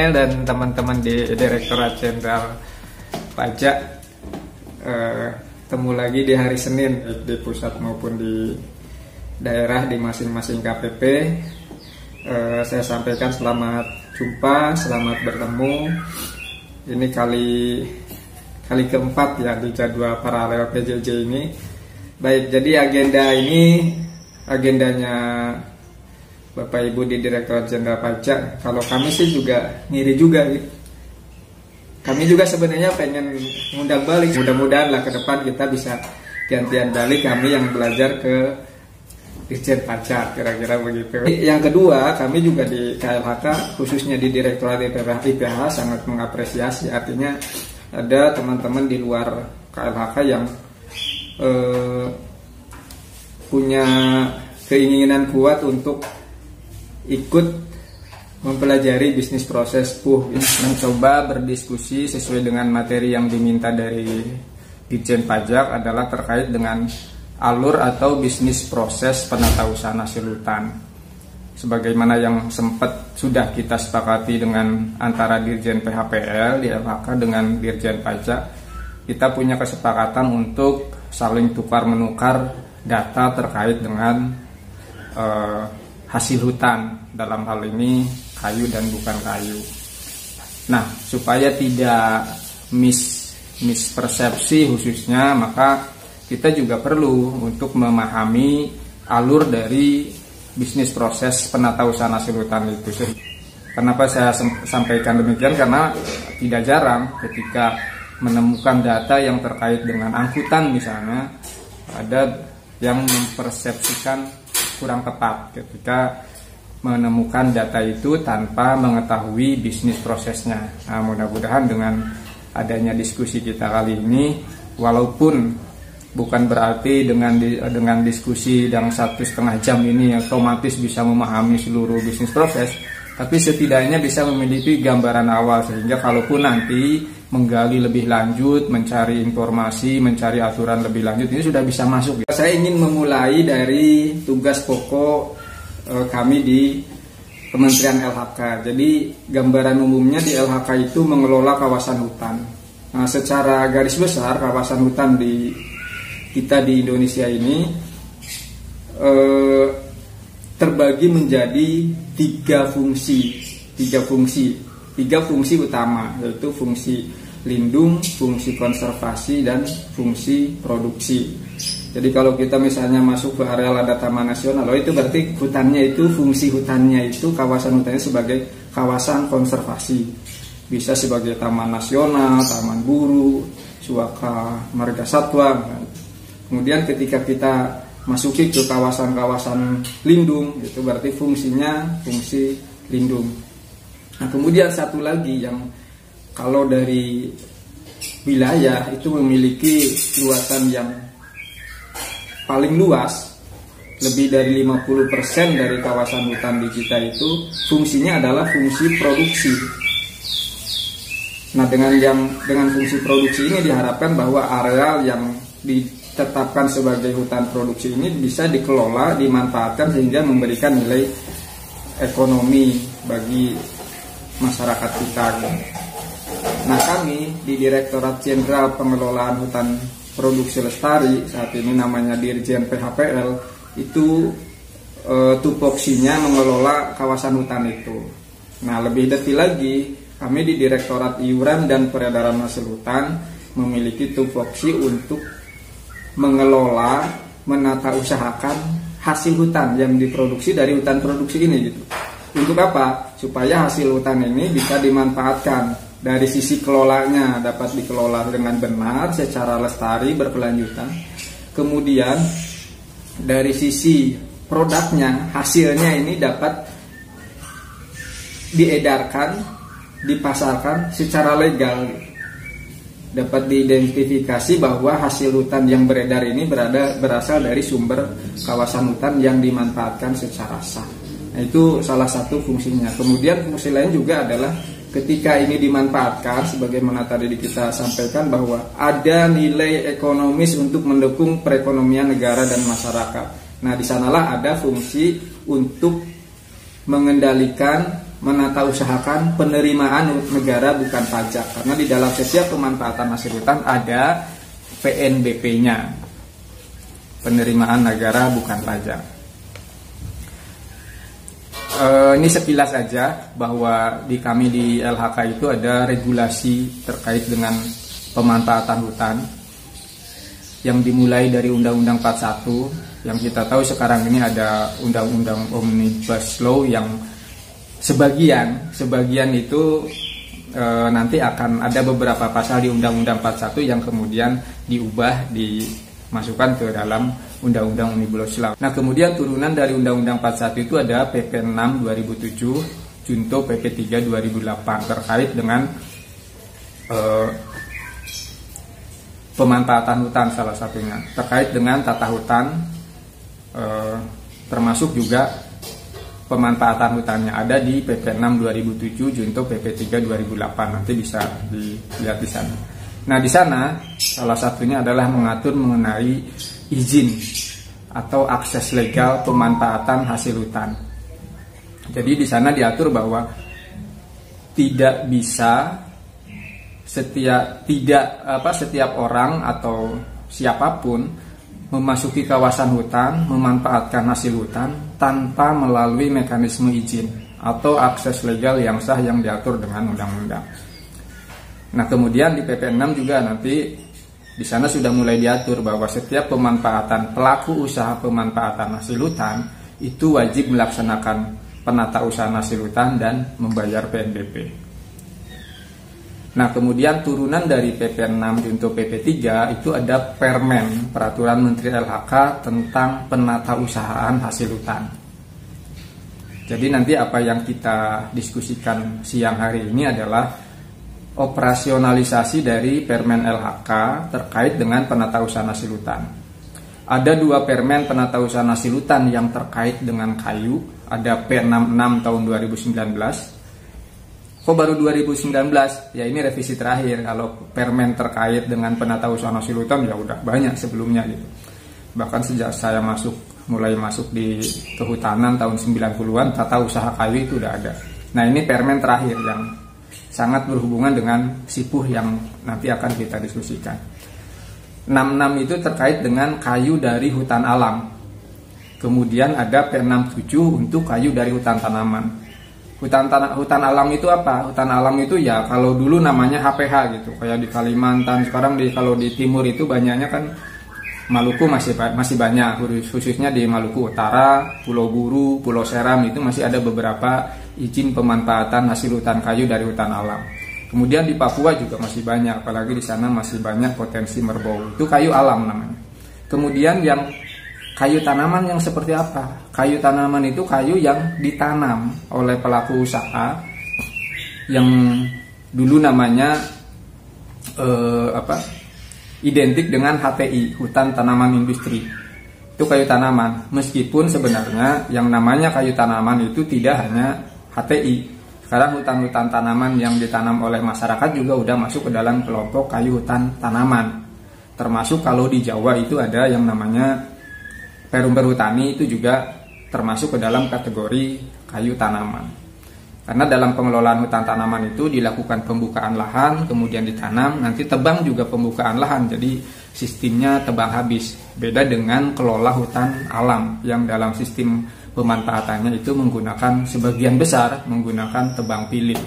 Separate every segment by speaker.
Speaker 1: Ismail dan teman-teman di Direktorat Jenderal Pajak. Ketemu lagi di hari Senin di pusat maupun di daerah di masing-masing KPP. Saya sampaikan selamat jumpa, selamat bertemu. Ini kali keempat ya di jadwal paralel PJJ ini. Baik, jadi agendanya Bapak Ibu di Direktorat Jenderal Pajak. Kalau kami sih juga ngiri juga gitu. Kami juga sebenarnya pengen ngundang balik. Mudah-mudahan lah ke depan kita bisa gantian balik kami yang belajar ke Dirjen Pajak, kira-kira begitu. Yang kedua, kami juga di KLHK, khususnya di Direktorat IPH sangat mengapresiasi. Artinya ada teman-teman di luar KLHK yang punya keinginan kuat untuk ikut mempelajari bisnis proses PUH, mencoba berdiskusi sesuai dengan materi yang diminta dari Dirjen Pajak adalah terkait dengan alur atau bisnis proses penatausahaan hasil hutan. Sebagaimana yang sempat sudah kita sepakati dengan antara Dirjen PHPL di LHK dengan Dirjen Pajak, kita punya kesepakatan untuk saling tukar-menukar data terkait dengan hasil hutan, dalam hal ini kayu dan bukan kayu. Nah, supaya tidak mispersepsi khususnya, maka kita juga perlu untuk memahami alur dari bisnis proses penatausahaan hasil hutan itu. Kenapa saya sampaikan demikian? Karena tidak jarang ketika menemukan data yang terkait dengan angkutan misalnya, ada yang mempersepsikan kurang tepat ketika menemukan data itu tanpa mengetahui bisnis prosesnya. Nah, mudah-mudahan dengan adanya diskusi kita kali ini, walaupun bukan berarti dengan diskusi yang 1,5 jam ini otomatis bisa memahami seluruh bisnis proses, tapi setidaknya bisa memiliki gambaran awal sehingga kalaupun nanti menggali lebih lanjut, mencari informasi, mencari aturan lebih lanjut, ini sudah bisa masuk. Saya ingin memulai dari tugas pokok kami di Kementerian LHK. Jadi gambaran umumnya di LHK itu mengelola kawasan hutan. Nah, secara garis besar kawasan hutan kita di Indonesia ini terbagi menjadi tiga fungsi utama, yaitu fungsi lindung, fungsi konservasi, dan fungsi produksi. Jadi kalau kita misalnya masuk ke areal ada taman nasional, itu berarti fungsi hutannya itu kawasan hutannya sebagai kawasan konservasi. Bisa sebagai taman nasional, taman buru, suaka marga satwa. Kemudian ketika kita masuki ke kawasan-kawasan lindung, itu berarti fungsinya fungsi lindung. Nah, kemudian satu lagi yang kalau dari wilayah itu memiliki luasan yang paling luas, lebih dari 50% dari kawasan hutan di kita itu fungsinya adalah fungsi produksi. Nah, dengan fungsi produksi ini diharapkan bahwa areal yang ditetapkan sebagai hutan produksi ini bisa dikelola, dimanfaatkan sehingga memberikan nilai ekonomi bagi masyarakat kita. Nah, kami di Direktorat Jenderal Pengelolaan Hutan Produksi Lestari, saat ini namanya Dirjen PHPL, itu tupoksinya mengelola kawasan hutan itu. Nah, lebih detail lagi, kami di Direktorat Iuran dan Peredaran Hasil Hutan memiliki tupoksi untuk mengelola, menata usahakan hasil hutan yang diproduksi dari hutan produksi ini gitu. Untuk apa? Supaya hasil hutan ini bisa dimanfaatkan. Dari sisi kelolanya dapat dikelola dengan benar secara lestari berkelanjutan. Kemudian dari sisi produknya, hasilnya ini dapat diedarkan, dipasarkan secara legal. Dapat diidentifikasi bahwa hasil hutan yang beredar ini berasal dari sumber kawasan hutan yang dimanfaatkan secara sah. Nah, itu salah satu fungsinya. Kemudian fungsi lain juga adalah ketika ini dimanfaatkan, sebagaimana tadi kita sampaikan bahwa ada nilai ekonomis untuk mendukung perekonomian negara dan masyarakat. Nah, di sanalah ada fungsi untuk mengendalikan menata usahakan penerimaan negara bukan pajak, karena di dalam setiap pemanfaatan hasil hutan ada PNBP-nya, penerimaan negara bukan pajak. Ini sekilas saja bahwa di kami di LHK itu ada regulasi terkait dengan pemanfaatan hutan yang dimulai dari Undang-Undang 41, yang kita tahu sekarang ini ada Undang-Undang Omnibus Law yang sebagian itu nanti akan ada beberapa pasal di Undang-Undang 41 yang kemudian diubah, dimasukkan ke dalam Undang-Undang Omnibus Law. Nah, kemudian turunan dari Undang-Undang 41 itu ada PP 6 2007 junto PP 3 2008 terkait dengan pemanfaatan hutan, salah satunya terkait dengan tata hutan, termasuk juga pemanfaatan hutannya ada di PP 6 2007 junto PP 3 2008, nanti bisa dilihat di sana. Nah, di sana salah satunya adalah mengatur mengenai izin atau akses legal pemanfaatan hasil hutan. Jadi di sana diatur bahwa tidak bisa setiap orang atau siapapun memasuki kawasan hutan, memanfaatkan hasil hutan tanpa melalui mekanisme izin atau akses legal yang sah yang diatur dengan undang-undang. Nah, kemudian di PP 6 juga nanti di sana sudah mulai diatur bahwa setiap pelaku usaha pemanfaatan hasil hutan itu wajib melaksanakan penata usaha hasil hutan dan membayar PNBP. Nah, kemudian turunan dari PP 6 junto PP 3 itu ada Permen, Peraturan Menteri LHK tentang penata usahaan hasil hutan. Jadi nanti apa yang kita diskusikan siang hari ini adalah operasionalisasi dari Permen LHK terkait dengan penata usahaan hasil hutan. Ada 2 Permen penata usahaan hasil hutan yang terkait dengan kayu, ada P66 tahun 2019. Kok baru 2019? Ya, ini revisi terakhir. Kalau permen terkait dengan penata usaha hasil hutan ya udah banyak sebelumnya gitu. Bahkan sejak saya mulai masuk di kehutanan tahun 90-an, tata usaha kayu itu udah ada. Nah, ini permen terakhir yang sangat berhubungan dengan SIPUH yang nanti akan kita diskusikan. 66 itu terkait dengan kayu dari hutan alam. Kemudian ada P67 untuk kayu dari hutan tanaman. Hutan alam itu apa? Hutan alam itu ya kalau dulu namanya HPH gitu, kayak di Kalimantan. Sekarang kalau di timur itu banyaknya kan Maluku masih banyak, khususnya di Maluku Utara, Pulau Buru, Pulau Seram itu masih ada beberapa izin pemanfaatan hasil hutan kayu dari hutan alam. Kemudian di Papua juga masih banyak, apalagi di sana masih banyak potensi merbau. Itu kayu alam namanya. Kemudian yang kayu tanaman yang seperti apa? Kayu tanaman itu kayu yang ditanam oleh pelaku usaha yang dulu namanya identik dengan HTI, hutan tanaman industri. Itu kayu tanaman. Meskipun sebenarnya yang namanya kayu tanaman itu tidak hanya HTI. Sekarang hutan-hutan tanaman yang ditanam oleh masyarakat juga udah masuk ke dalam kelompok kayu hutan tanaman. Termasuk kalau di Jawa itu ada yang namanya Perum Perhutani, itu juga termasuk ke dalam kategori kayu tanaman. Karena dalam pengelolaan hutan tanaman itu dilakukan pembukaan lahan, kemudian ditanam, nanti tebang juga pembukaan lahan. Jadi sistemnya tebang habis. Beda dengan kelola hutan alam yang dalam sistem pemanfaatannya itu menggunakan sebagian besar menggunakan tebang pilih.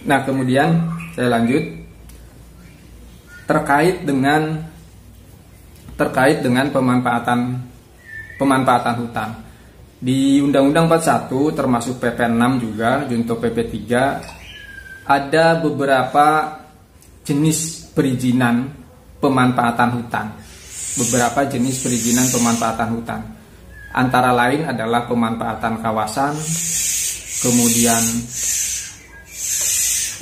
Speaker 1: Nah, kemudian saya lanjut terkait dengan pemanfaatan hutan. Di Undang-Undang 41 termasuk PP 6 juga junto PP 3 ada beberapa jenis perizinan pemanfaatan hutan. Beberapa jenis perizinan pemanfaatan hutan. Antara lain adalah pemanfaatan kawasan, kemudian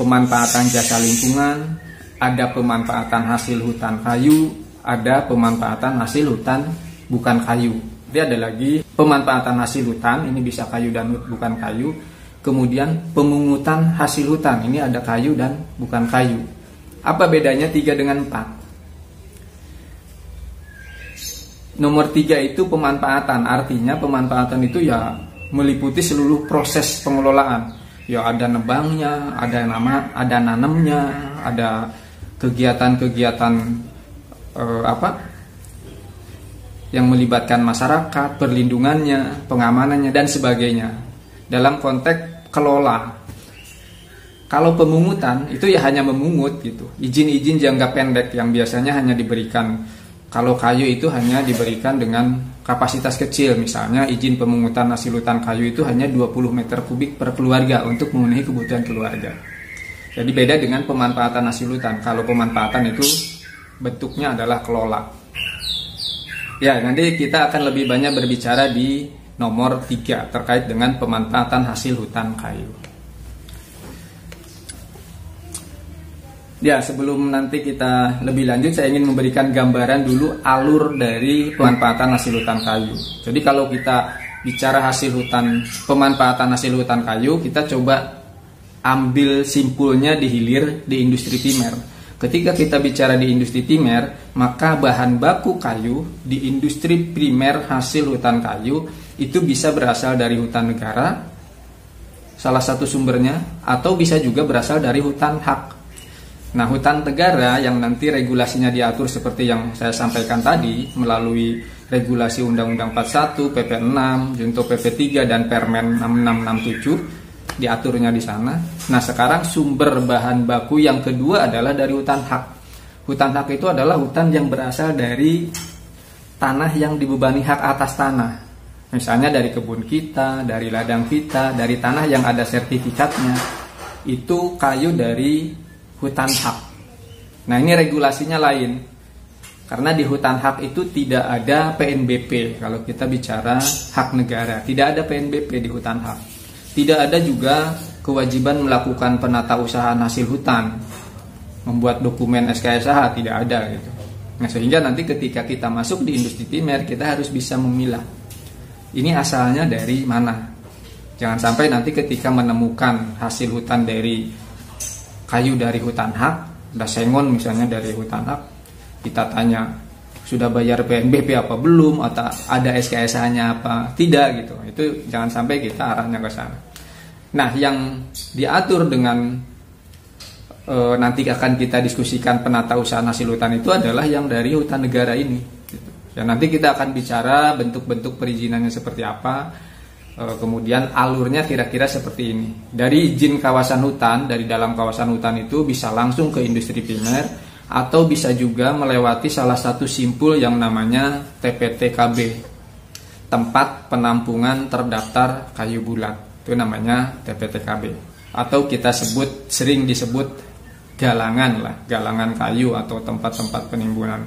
Speaker 1: pemanfaatan jasa lingkungan, ada pemanfaatan hasil hutan kayu, ada pemanfaatan hasil hutan bukan kayu. Jadi ada lagi pemanfaatan hasil hutan, ini bisa kayu dan bukan kayu. Kemudian pemungutan hasil hutan, ini ada kayu dan bukan kayu. Apa bedanya 3 dengan 4? nomor 3 itu pemanfaatan. Artinya pemanfaatan itu ya meliputi seluruh proses pengelolaan. Ya ada nebangnya, ada nanamnya, ada kegiatan-kegiatan yang melibatkan masyarakat, perlindungannya, pengamanannya dan sebagainya. Dalam konteks kelola. Kalau pemungutan itu ya hanya memungut gitu. Izin-izin jangka pendek yang biasanya hanya diberikan. Kalau kayu itu hanya diberikan dengan kapasitas kecil. Misalnya izin pemungutan hasil hutan kayu itu hanya 20 meter kubik per keluarga untuk memenuhi kebutuhan keluarga. Jadi beda dengan pemanfaatan hasil hutan. Kalau pemanfaatan itu bentuknya adalah kelola. Ya, nanti kita akan lebih banyak berbicara di nomor 3 terkait dengan pemanfaatan hasil hutan kayu. Ya, sebelum nanti kita lebih lanjut, saya ingin memberikan gambaran dulu alur dari pemanfaatan hasil hutan kayu. Jadi kalau kita bicara pemanfaatan hasil hutan kayu, kita coba ambil simpulnya di hilir di industri primer. Ketika kita bicara di industri primer, maka bahan baku kayu di industri primer hasil hutan kayu itu bisa berasal dari hutan negara, salah satu sumbernya, atau bisa juga berasal dari hutan hak. Nah, hutan negara yang nanti regulasinya diatur seperti yang saya sampaikan tadi melalui regulasi Undang-Undang 41, PP 6, Junto PP 3 dan Permen 6667 diaturnya di sana. Nah, sekarang sumber bahan baku yang kedua adalah dari hutan hak. Hutan hak itu adalah hutan yang berasal dari tanah yang dibebani hak atas tanah. Misalnya dari kebun kita, dari ladang kita, dari tanah yang ada sertifikatnya. Itu kayu dari hutan hak. Nah, ini regulasinya lain. Karena di hutan hak itu tidak ada PNBP. Kalau kita bicara hak negara, tidak ada PNBP di hutan hak. Tidak ada juga kewajiban melakukan penatausahaan hasil hutan, membuat dokumen SKSH, tidak ada gitu. Nah, sehingga nanti ketika kita masuk di industri primer, kita harus bisa memilah ini asalnya dari mana. Jangan sampai nanti ketika menemukan hasil hutan dari kayu dari hutan hak, ada sengon misalnya dari hutan hak, kita tanya sudah bayar PNBP apa belum, atau ada SKSH-nya apa tidak gitu. Itu jangan sampai kita arahnya ke sana. Nah, yang diatur dengan nanti akan kita diskusikan penatausahaan hasil hutan itu adalah yang dari hutan negara ini gitu. Ya, nanti kita akan bicara bentuk-bentuk perizinannya seperti apa. Kemudian alurnya kira-kira seperti ini. Dari izin kawasan hutan, dari dalam kawasan hutan itu bisa langsung ke industri primer, atau bisa juga melewati salah satu simpul yang namanya TPTKB, tempat penampungan terdaftar kayu bulat. Itu namanya TPTKB, atau kita sering disebut galangan kayu atau tempat-tempat penimbunan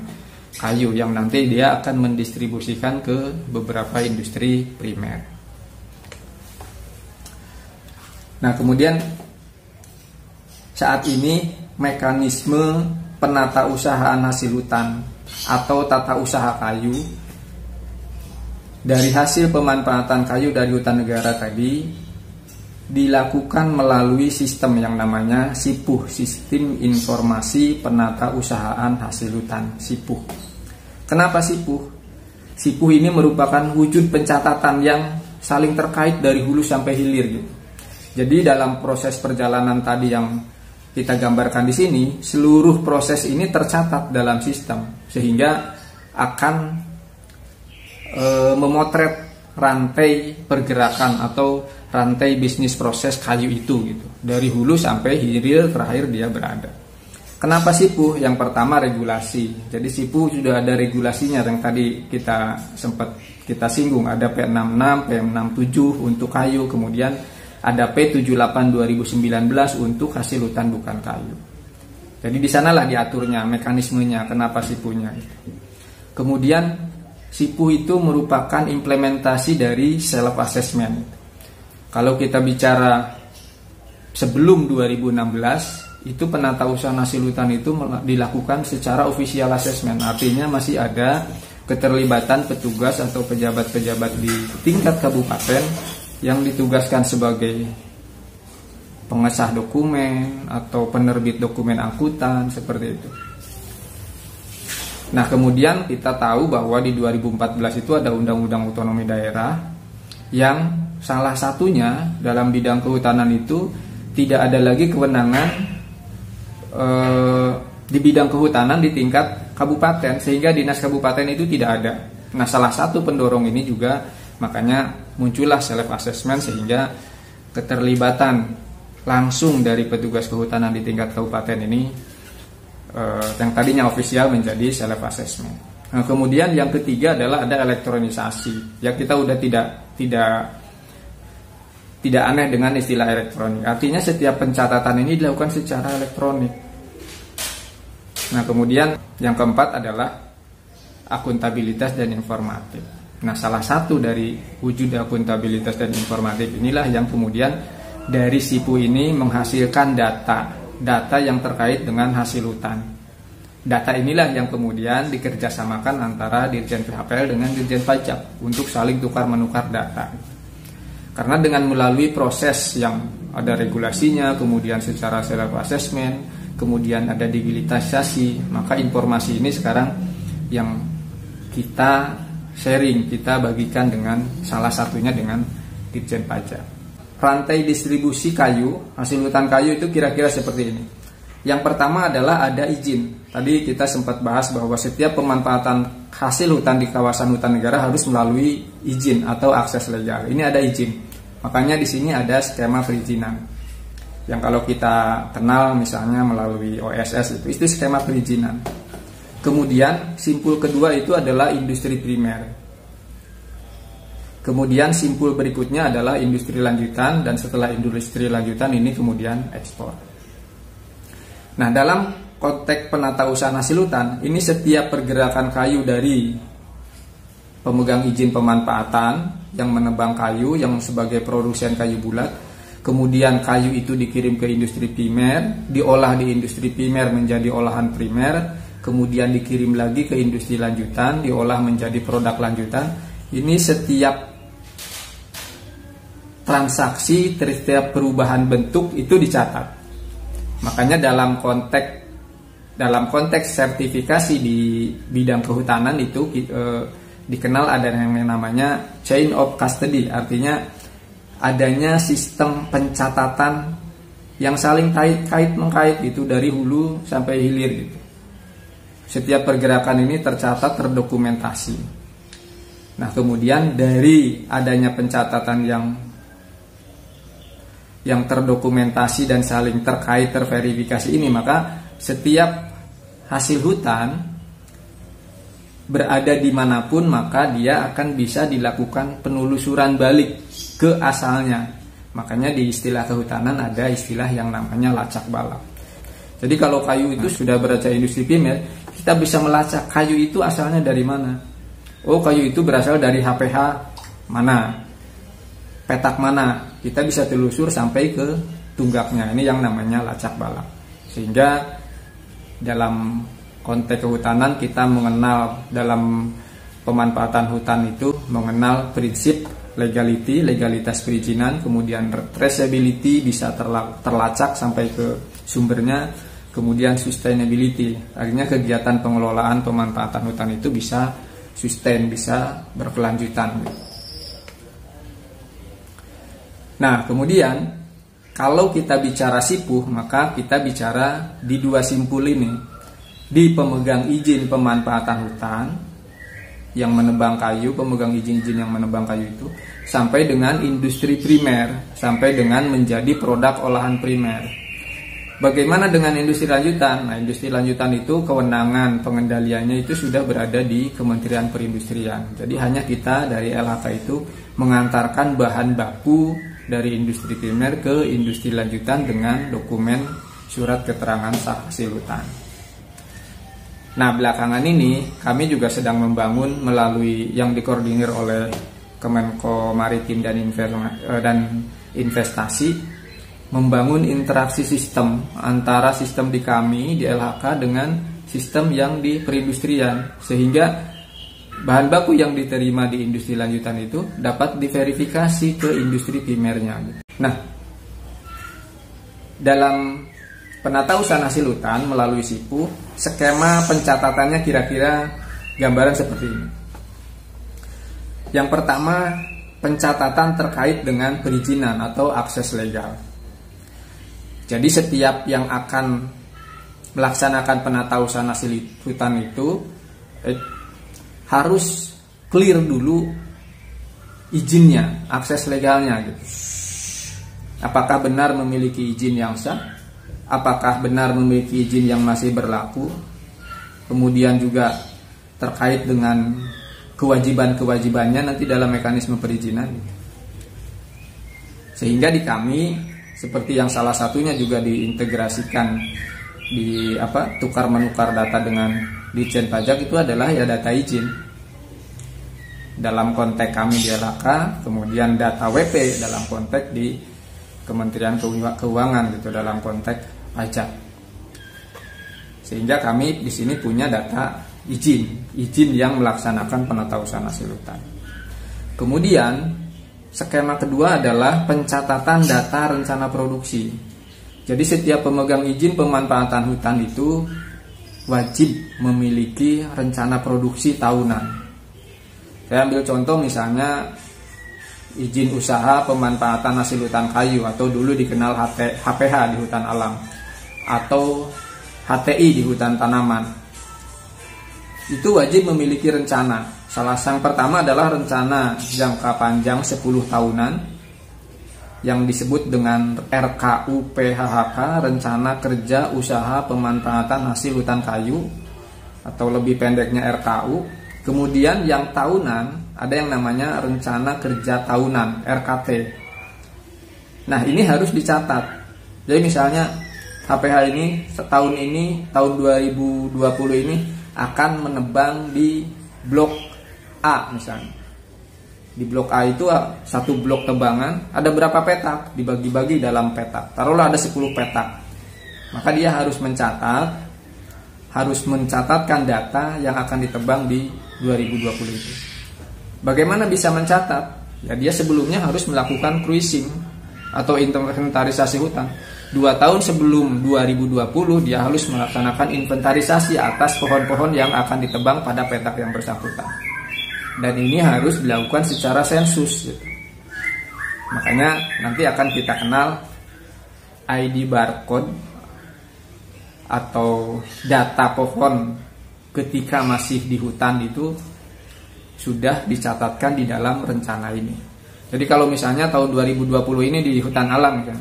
Speaker 1: kayu yang nanti dia akan mendistribusikan ke beberapa industri primer. Nah, kemudian saat ini mekanisme penatausahaan hasil hutan atau tata usaha kayu dari hasil pemanfaatan kayu dari hutan negara tadi dilakukan melalui sistem yang namanya SIPUH, Sistem Informasi Penatausahaan Hasil Hutan, SIPUH. Kenapa SIPUH? SIPUH ini merupakan wujud pencatatan yang saling terkait dari hulu sampai hilir gitu. Jadi dalam proses perjalanan tadi yang kita gambarkan di sini, seluruh proses ini tercatat dalam sistem sehingga akan memotret rantai pergerakan atau rantai bisnis proses kayu itu gitu. Dari hulu sampai hilir terakhir dia berada. Kenapa SIPUH? Yang pertama regulasi. Jadi SIPUH sudah ada regulasinya yang tadi kita singgung, ada P66, P67 untuk kayu, kemudian ada P78 2019 untuk hasil hutan bukan kayu. Jadi di sanalah diaturnya mekanismenya kenapa SIPUH-nya itu. Kemudian SIPUH itu merupakan implementasi dari self assessment. Kalau kita bicara sebelum 2016 itu penatausahaan hasil hutan itu dilakukan secara official assessment. Artinya masih ada keterlibatan petugas atau pejabat-pejabat di tingkat kabupaten yang ditugaskan sebagai pengesah dokumen atau penerbit dokumen angkutan seperti itu. Nah, kemudian kita tahu bahwa di 2014 itu ada Undang-Undang Otonomi Daerah yang salah satunya dalam bidang kehutanan itu tidak ada lagi kewenangan di bidang kehutanan di tingkat kabupaten, sehingga dinas kabupaten itu tidak ada. Nah, salah satu pendorong ini juga makanya muncullah self assessment, sehingga keterlibatan langsung dari petugas kehutanan di tingkat kabupaten ini yang tadinya ofisial menjadi self assessment. Nah, kemudian yang ketiga adalah ada elektronisasi. Ya, kita udah tidak aneh dengan istilah elektronik. Artinya setiap pencatatan ini dilakukan secara elektronik. Nah, kemudian yang keempat adalah akuntabilitas dan informatif. Nah, salah satu dari wujud akuntabilitas dan informatif inilah yang kemudian dari SIPU ini menghasilkan data yang terkait dengan hasil hutan. Data inilah yang kemudian dikerjasamakan antara Dirjen PHPL dengan Dirjen Pajak untuk saling tukar-menukar data. Karena dengan melalui proses yang ada regulasinya, kemudian secara self assessment, kemudian ada digitalisasi, maka informasi ini sekarang yang kita sharing, kita bagikan dengan salah satunya dengan Dirjen Pajak. Rantai distribusi kayu, hasil hutan kayu itu kira-kira seperti ini. Yang pertama adalah ada izin. Tadi kita sempat bahas bahwa setiap pemanfaatan hasil hutan di kawasan hutan negara harus melalui izin atau akses legal. Ini ada izin. Makanya di sini ada skema perizinan. Yang kalau kita kenal misalnya melalui OSS itu skema perizinan. Kemudian simpul kedua itu adalah industri primer. Kemudian simpul berikutnya adalah industri lanjutan, dan setelah industri lanjutan ini kemudian ekspor. Nah, dalam konteks penatausahaan hasil hutan, ini setiap pergerakan kayu dari pemegang izin pemanfaatan yang menebang kayu, yang sebagai produsen kayu bulat, kemudian kayu itu dikirim ke industri primer, diolah di industri primer menjadi olahan primer, kemudian dikirim lagi ke industri lanjutan, diolah menjadi produk lanjutan. Ini setiap transaksi, setiap perubahan bentuk itu dicatat. Makanya dalam konteks sertifikasi di bidang kehutanan itu dikenal ada yang namanya chain of custody, artinya adanya sistem pencatatan yang saling kait-mengkait gitu dari hulu sampai hilir gitu. Setiap pergerakan ini tercatat, terdokumentasi. Nah, kemudian dari adanya pencatatan yang terdokumentasi dan saling terkait, terverifikasi ini, maka setiap hasil hutan berada dimanapun, maka dia akan bisa dilakukan penelusuran balik ke asalnya. Makanya di istilah kehutanan ada istilah yang namanya lacak balap. Jadi kalau kayu itu sudah berada industri primer, kita bisa melacak kayu itu asalnya dari mana. Oh, kayu itu berasal dari HPH mana, petak mana. Kita bisa telusur sampai ke tunggaknya. Ini yang namanya lacak balap. Sehingga dalam konteks kehutanan kita mengenal, dalam pemanfaatan hutan itu mengenal prinsip legality, legalitas perizinan, kemudian traceability, bisa terlacak sampai ke sumbernya, kemudian sustainability, akhirnya kegiatan pengelolaan pemanfaatan hutan itu bisa sustain, bisa berkelanjutan. Nah, kemudian kalau kita bicara SIPU, maka kita bicara di dua simpul ini, di pemegang izin pemanfaatan hutan yang menebang kayu, pemegang izin-izin yang menebang kayu itu, sampai dengan industri primer, sampai dengan menjadi produk olahan primer. Bagaimana dengan industri lanjutan? Nah, industri lanjutan itu kewenangan pengendaliannya itu sudah berada di Kementerian Perindustrian. Jadi hanya kita dari LHK itu mengantarkan bahan baku dari industri primer ke industri lanjutan dengan dokumen surat keterangan sah hasil hutan. Nah, belakangan ini kami juga sedang membangun melalui yang dikoordinir oleh Kemenko Maritim dan Investasi, membangun interaksi sistem antara sistem di kami di LHK dengan sistem yang di perindustrian, sehingga bahan baku yang diterima di industri lanjutan itu dapat diverifikasi ke industri primernya. Nah, dalam penata usaha hasil hutan melalui SIPU, skema pencatatannya kira-kira gambaran seperti ini. Yang pertama, pencatatan terkait dengan perizinan atau akses legal. Jadi setiap yang akan melaksanakan penata usaha hasil hutan itu harus clear dulu izinnya, akses legalnya gitu. Apakah benar memiliki izin yang sah? Apakah benar memiliki izin yang masih berlaku? Kemudian juga terkait dengan kewajiban-kewajibannya nanti dalam mekanisme perizinan. Sehingga di kami seperti yang salah satunya juga diintegrasikan di tukar menukar data dengan Ditjen Pajak itu adalah ya data izin. Dalam konteks kami di LHK, kemudian data WP dalam konteks di Kementerian Keuangan gitu dalam konteks pajak. Sehingga kami di sini punya data izin yang melaksanakan penata usaha hasil hutan. Kemudian skema kedua adalah pencatatan data rencana produksi. Jadi setiap pemegang izin pemanfaatan hutan itu wajib memiliki rencana produksi tahunan. Saya ambil contoh misalnya izin usaha pemanfaatan hasil hutan kayu atau dulu dikenal HPH di hutan alam atau HTI di hutan tanaman. Itu wajib memiliki rencana. Salah yang pertama adalah rencana jangka panjang 10 tahunan yang disebut dengan RKU PHHK, Rencana Kerja Usaha Pemanfaatan Hasil Hutan Kayu atau lebih pendeknya RKU. Kemudian yang tahunan ada yang namanya Rencana Kerja Tahunan RKT. Nah, ini harus dicatat. Jadi misalnya HPH ini setahun ini tahun 2020 ini akan menebang di blok A misalnya. Di blok A itu satu blok tebangan, ada berapa petak, dibagi-bagi dalam petak. Taruhlah ada 10 petak. Maka dia harus mencatatkan data yang akan ditebang di 2020 itu. Bagaimana bisa mencatat? Ya dia sebelumnya harus melakukan cruising atau inventarisasi hutan. 2 tahun sebelum 2020 dia harus melaksanakan inventarisasi atas pohon-pohon yang akan ditebang pada petak yang bersangkutan. Dan ini harus dilakukan secara sensus gitu. Makanya nanti akan kita kenal ID barcode atau data pohon ketika masih di hutan itu sudah dicatatkan di dalam rencana ini. Jadi kalau misalnya tahun 2020 ini di hutan alam kan,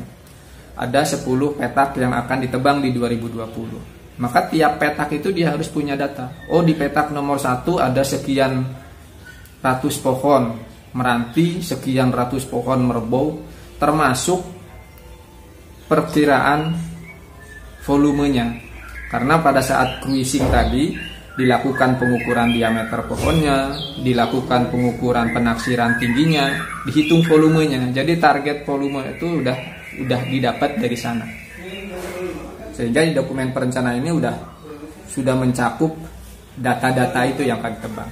Speaker 1: ada 10 petak yang akan ditebang di 2020. Maka tiap petak itu dia harus punya data. Oh, di petak nomor 1 ada sekian ratus pohon meranti, sekian ratus pohon merbau, termasuk perkiraan volumenya. Karena pada saat cruising tadi dilakukan pengukuran diameter pohonnya, dilakukan pengukuran penaksiran tingginya, dihitung volumenya. Jadi target volume itu udah didapat dari sana. Sehingga di dokumen perencanaan ini sudah mencakup data-data itu yang akan ditebang.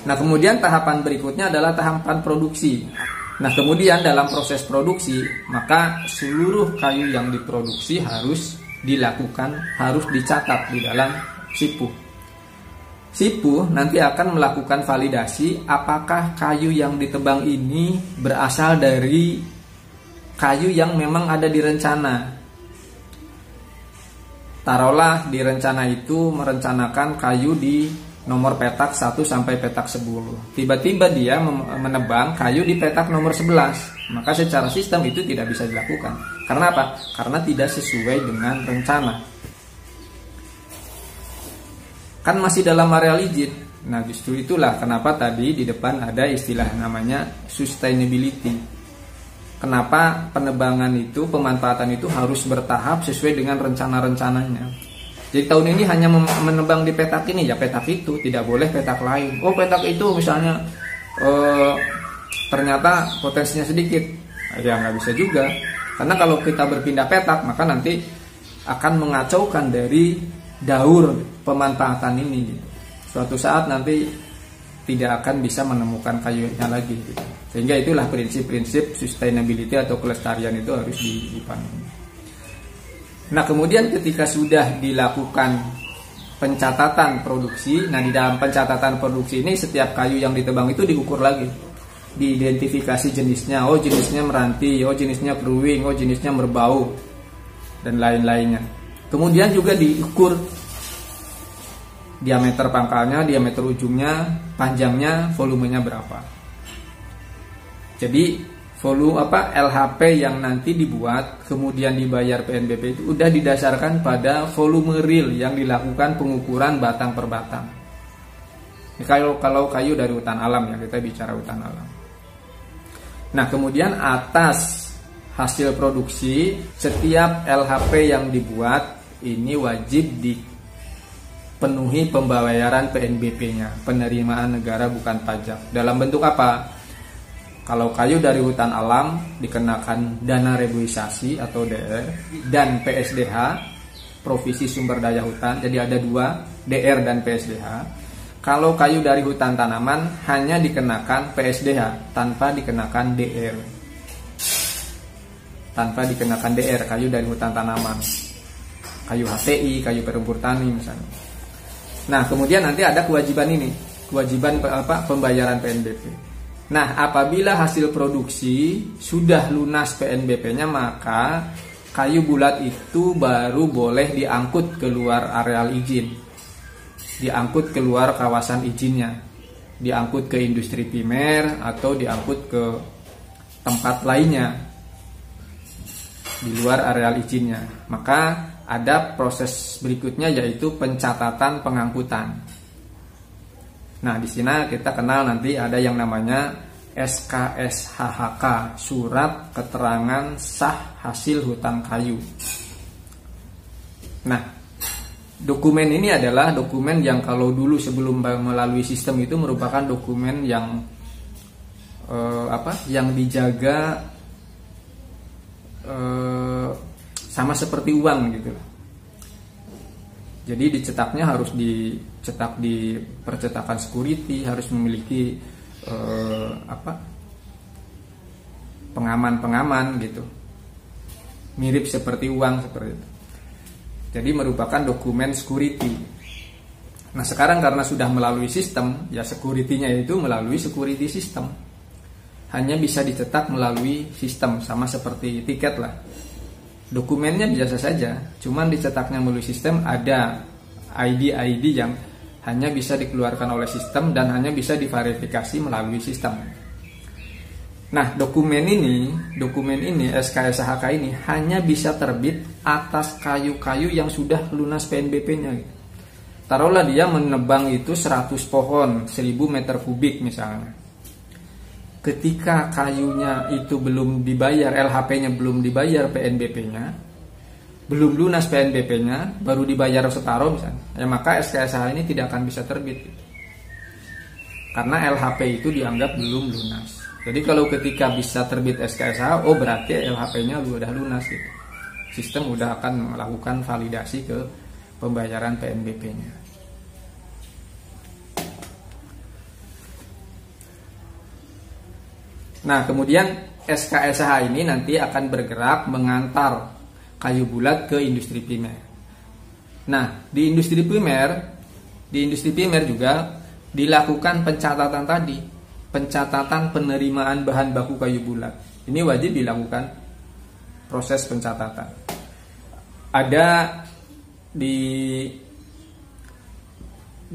Speaker 1: Nah, kemudian tahapan berikutnya adalah tahapan produksi. Nah, kemudian dalam proses produksi, maka seluruh kayu yang diproduksi harus dicatat di dalam SIPU. SIPU nanti akan melakukan validasi apakah kayu yang ditebang ini berasal dari kayu yang memang ada di rencana. Taruhlah di rencana itu merencanakan kayu di nomor petak 1 sampai petak 10. Tiba-tiba dia menebang kayu di petak nomor 11. Maka secara sistem itu tidak bisa dilakukan. Karena apa? Karena tidak sesuai dengan rencana. Kan masih dalam areal izin. Nah, justru itulah kenapa tadi di depan ada istilah namanya sustainability. Kenapa penebangan itu, pemanfaatan itu harus bertahap sesuai dengan rencana-rencananya. Jadi tahun ini hanya menebang di petak ini, ya petak itu, tidak boleh petak lain. Oh, petak itu misalnya ternyata potensinya sedikit, ya nggak bisa juga. Karena kalau kita berpindah petak, maka nanti akan mengacaukan dari daur pemanfaatan ini. Suatu saat nanti tidak akan bisa menemukan kayunya lagi. Sehingga itulah prinsip-prinsip sustainability atau kelestarian itu harus dipahami. Nah, kemudian ketika sudah dilakukan pencatatan produksi, nah di dalam pencatatan produksi ini setiap kayu yang ditebang itu diukur lagi, diidentifikasi jenisnya, oh jenisnya meranti, oh jenisnya keruing, oh jenisnya merbau, dan lain-lainnya. Kemudian juga diukur diameter pangkalnya, diameter ujungnya, panjangnya, volumenya berapa. Jadi LHP yang nanti dibuat kemudian dibayar PNBP itu udah didasarkan pada volume real yang dilakukan pengukuran batang per batang. Ini kalau kayu dari hutan alam ya, kita bicara hutan alam. Nah, kemudian atas hasil produksi setiap LHP yang dibuat ini wajib dipenuhi pembayaran PNBP-nya, penerimaan negara bukan pajak. Dalam bentuk apa? Kalau kayu dari hutan alam dikenakan dana reboisasi atau DR dan PSDH, provisi sumber daya hutan. Jadi ada dua, DR dan PSDH. Kalau kayu dari hutan tanaman hanya dikenakan PSDH tanpa dikenakan DR. Tanpa dikenakan DR, kayu dari hutan tanaman. Kayu HTI, kayu perumpur tani misalnya. Nah, kemudian nanti ada kewajiban ini, kewajiban pembayaran PNBP. Nah, apabila hasil produksi sudah lunas PNBP-nya, maka kayu bulat itu baru boleh diangkut keluar areal izin, diangkut keluar kawasan izinnya, diangkut ke industri primer atau diangkut ke tempat lainnya di luar areal izinnya. Maka ada proses berikutnya yaitu pencatatan pengangkutan. Nah, di sini kita kenal nanti ada yang namanya SKSHHK, Surat Keterangan Sah Hasil Hutan Kayu. Nah, dokumen ini adalah dokumen yang kalau dulu sebelum melalui sistem itu merupakan dokumen yang yang dijaga sama seperti uang gitu. Jadi dicetaknya harus dicetak di percetakan security, harus memiliki pengaman-pengaman gitu. Mirip seperti uang seperti itu. Jadi merupakan dokumen security. Nah, sekarang karena sudah melalui sistem, ya security-nya itu melalui security system. Hanya bisa dicetak melalui sistem, sama seperti tiket lah. Dokumennya biasa saja, cuman dicetaknya melalui sistem, ada ID yang hanya bisa dikeluarkan oleh sistem dan hanya bisa diverifikasi melalui sistem. Nah, dokumen ini SKSHK ini hanya bisa terbit atas kayu-kayu yang sudah lunas PNBP-nya. Taruhlah dia menebang itu 100 pohon, 1000 meter kubik misalnya. Ketika kayunya itu belum dibayar, LHP-nya belum dibayar PNBP-nya, belum lunas PNBP-nya, baru dibayar separuh misalnya, ya maka SKSH ini tidak akan bisa terbit. Karena LHP itu dianggap belum lunas. Jadi kalau ketika bisa terbit SKSH, oh berarti LHP-nya sudah lunas gitu. Sistem udah akan melakukan validasi ke pembayaran PNBP-nya. Nah, kemudian SKSH ini nanti akan bergerak mengantar kayu bulat ke industri primer. Nah, di industri primer juga dilakukan pencatatan tadi, pencatatan penerimaan bahan baku kayu bulat. Ini wajib dilakukan proses pencatatan. Ada di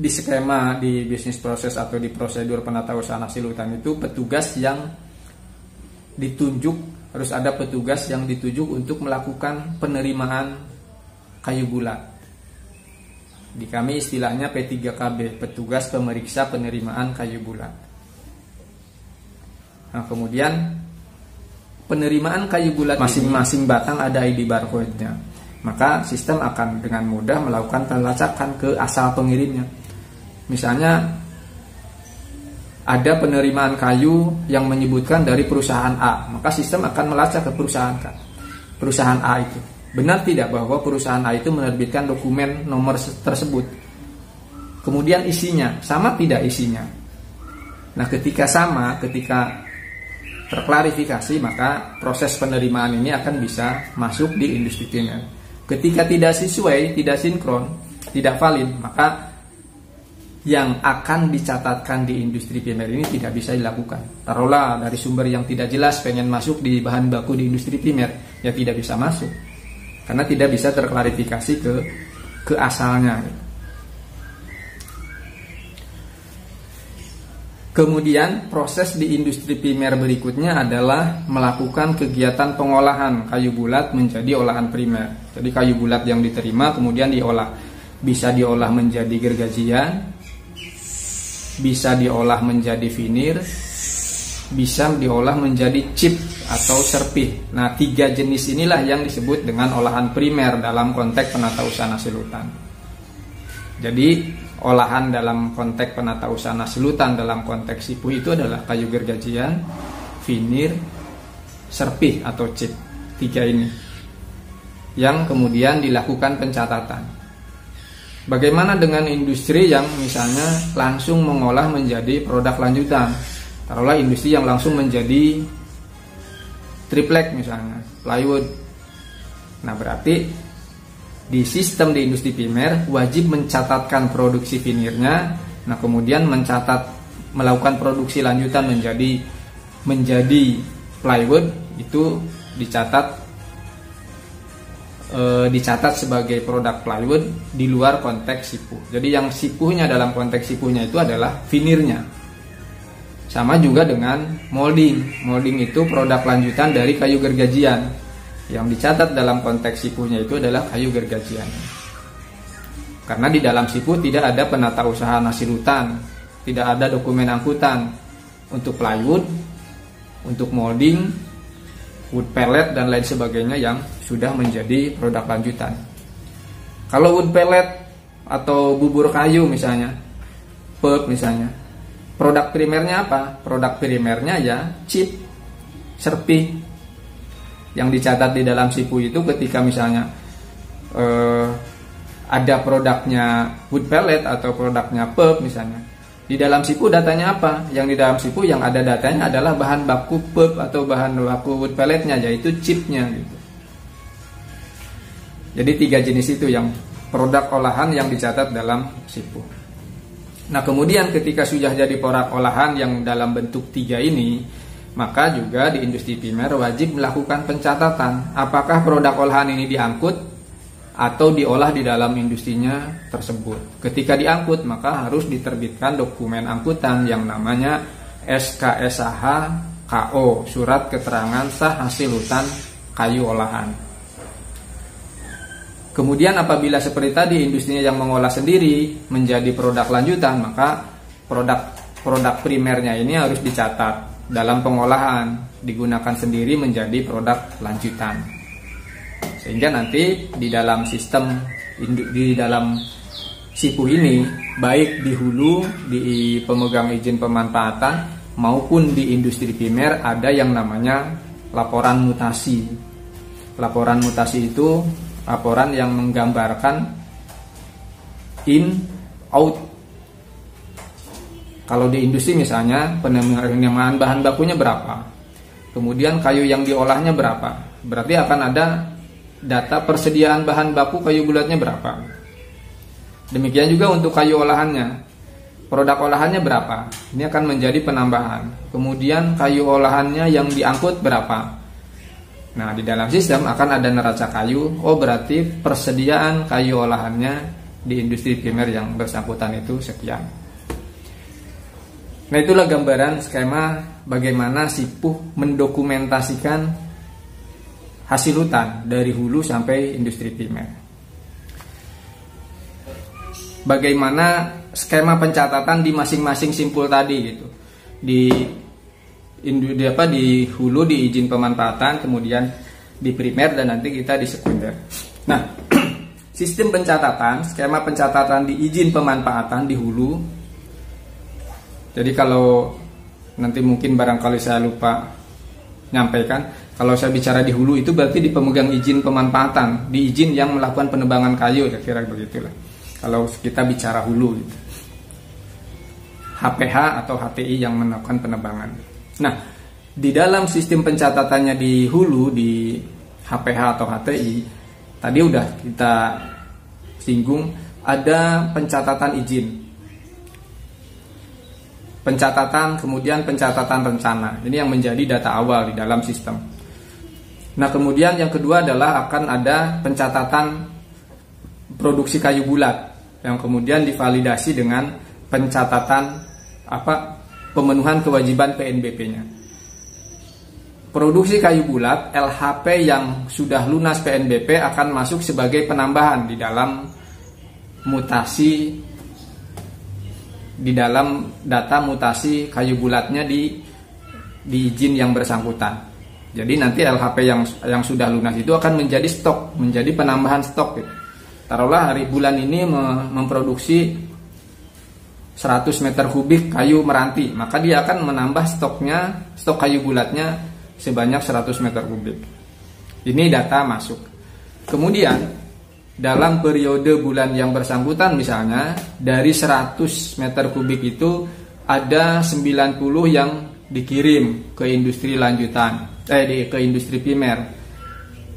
Speaker 1: skema di bisnis proses atau di prosedur penatausahaan hasil hutan itu petugas yang ditunjuk, harus ada petugas yang ditunjuk untuk melakukan penerimaan kayu bulat. Di kami istilahnya P3KB, petugas pemeriksa penerimaan kayu bulat. Nah, kemudian penerimaan kayu bulat masing-masing batang ada ID barcode-nya. Maka sistem akan dengan mudah melakukan pelacakan ke asal pengirimnya. Misalnya ada penerimaan kayu yang menyebutkan dari perusahaan A, maka sistem akan melacak ke perusahaan A itu. Benar tidak bahwa perusahaan A itu menerbitkan dokumen nomor tersebut? Kemudian isinya, sama tidak isinya? Nah, ketika terklarifikasi, maka proses penerimaan ini akan bisa masuk di industri primer. Ketika tidak sesuai, tidak sinkron, tidak valid, maka yang akan dicatatkan di industri primer ini tidak bisa dilakukan. Taruhlah dari sumber yang tidak jelas pengen masuk di bahan baku di industri primer, ya tidak bisa masuk. Karena tidak bisa terklarifikasi ke asalnya. Kemudian proses di industri primer berikutnya adalah melakukan kegiatan pengolahan kayu bulat menjadi olahan primer. Jadi kayu bulat yang diterima kemudian diolah. Bisa diolah menjadi gergajian, bisa diolah menjadi vinir, bisa diolah menjadi chip atau serpih. Nah, 3 jenis inilah yang disebut dengan olahan primer dalam konteks penatausahaan hasil hutan. Jadi olahan dalam konteks penatausahaan hasil hutan dalam konteks SIPU itu adalah kayu gergajian, vinir, serpih atau chip. 3 ini yang kemudian dilakukan pencatatan. Bagaimana dengan industri yang misalnya langsung mengolah menjadi produk lanjutan? Taruhlah industri yang langsung menjadi triplek misalnya, plywood. Nah, berarti di sistem di industri primer wajib mencatatkan produksi vinirnya. Nah, kemudian melakukan produksi lanjutan menjadi plywood, itu dicatat sebagai produk plywood di luar konteks SIPU. Jadi yang SIPU-nya dalam konteks SIPU-nya itu adalah vinirnya. Sama juga dengan molding. Molding itu produk lanjutan dari kayu gergajian. Yang dicatat dalam konteks SIPU-nya itu adalah kayu gergajian. Karena di dalam SIPU tidak ada penatausahaan hasil hutan, tidak ada dokumen angkutan untuk plywood, untuk molding, wood pellet dan lain sebagainya yang sudah menjadi produk lanjutan. Kalau wood pellet atau bubur kayu misalnya, pulp misalnya, produk primernya apa? Produk primernya ya chip, serpih. Yang dicatat di dalam SIPU itu ketika misalnya ada produknya wood pellet atau produknya pulp misalnya, di dalam SIPU datanya apa? Yang di dalam SIPU yang ada datanya adalah bahan baku pulp atau bahan baku wood pelletnya, yaitu chipnya gitu. Jadi 3 jenis itu yang produk olahan yang dicatat dalam SIPU. Nah, kemudian ketika sudah jadi produk olahan yang dalam bentuk 3 ini, maka juga di industri primer wajib melakukan pencatatan apakah produk olahan ini diangkut atau diolah di dalam industrinya tersebut. Ketika diangkut, maka harus diterbitkan dokumen angkutan yang namanya SKSH KO, Surat Keterangan Sah Hasil Hutan Kayu Olahan. Kemudian apabila seperti tadi industrinya yang mengolah sendiri menjadi produk lanjutan, maka produk primernya ini harus dicatat dalam pengolahan, digunakan sendiri menjadi produk lanjutan. Sehingga nanti di dalam sistem, di dalam SIPU ini, baik di hulu, di pemegang izin pemanfaatan maupun di industri primer, ada yang namanya laporan mutasi. Laporan mutasi itu laporan yang menggambarkan in, out. Kalau di industri misalnya penerimaan bahan bakunya berapa, kemudian kayu yang diolahnya berapa, berarti akan ada data persediaan bahan baku kayu bulatnya berapa. Demikian juga untuk kayu olahannya, produk olahannya berapa, ini akan menjadi penambahan. Kemudian kayu olahannya yang diangkut berapa. Nah, di dalam sistem akan ada neraca kayu. Oh, berarti persediaan kayu olahannya di industri primer yang bersangkutan itu sekian. Nah, itulah gambaran skema bagaimana SIPU mendokumentasikan hasil hutan dari hulu sampai industri primer. Bagaimana skema pencatatan di masing-masing simpul tadi gitu. Di hulu di izin pemanfaatan, kemudian di primer dan nanti kita di sekunder. Nah, sistem pencatatan, skema pencatatan di izin pemanfaatan di hulu. Jadi kalau nanti mungkin barangkali saya lupa nyampaikan, kalau saya bicara di hulu itu berarti di pemegang izin pemanfaatan, di izin yang melakukan penebangan kayu, kira-kira begitulah. Kalau kita bicara hulu gitu. HPH atau HTI yang melakukan penebangan. Nah, di dalam sistem pencatatannya di hulu, di HPH atau HTI, Tadi udah kita singgung, ada pencatatan izin, pencatatan, kemudian pencatatan rencana. Ini yang menjadi data awal di dalam sistem. Nah, kemudian yang kedua adalah akan ada pencatatan produksi kayu bulat yang kemudian divalidasi dengan pencatatan pemenuhan kewajiban PNBP-nya. Produksi kayu bulat, LHP yang sudah lunas PNBP akan masuk sebagai penambahan di dalam mutasi, di dalam data mutasi kayu bulatnya di izin yang bersangkutan. Jadi nanti LHP yang sudah lunas itu akan menjadi stok, menjadi penambahan stok gitu. Taruhlah hari bulan ini memproduksi 100 meter kubik kayu meranti, maka dia akan menambah stok kayu bulatnya sebanyak 100 meter kubik. Ini data masuk. Kemudian dalam periode bulan yang bersangkutan misalnya dari 100 meter kubik itu ada 90 yang dikirim ke industri lanjutan, ke industri primer,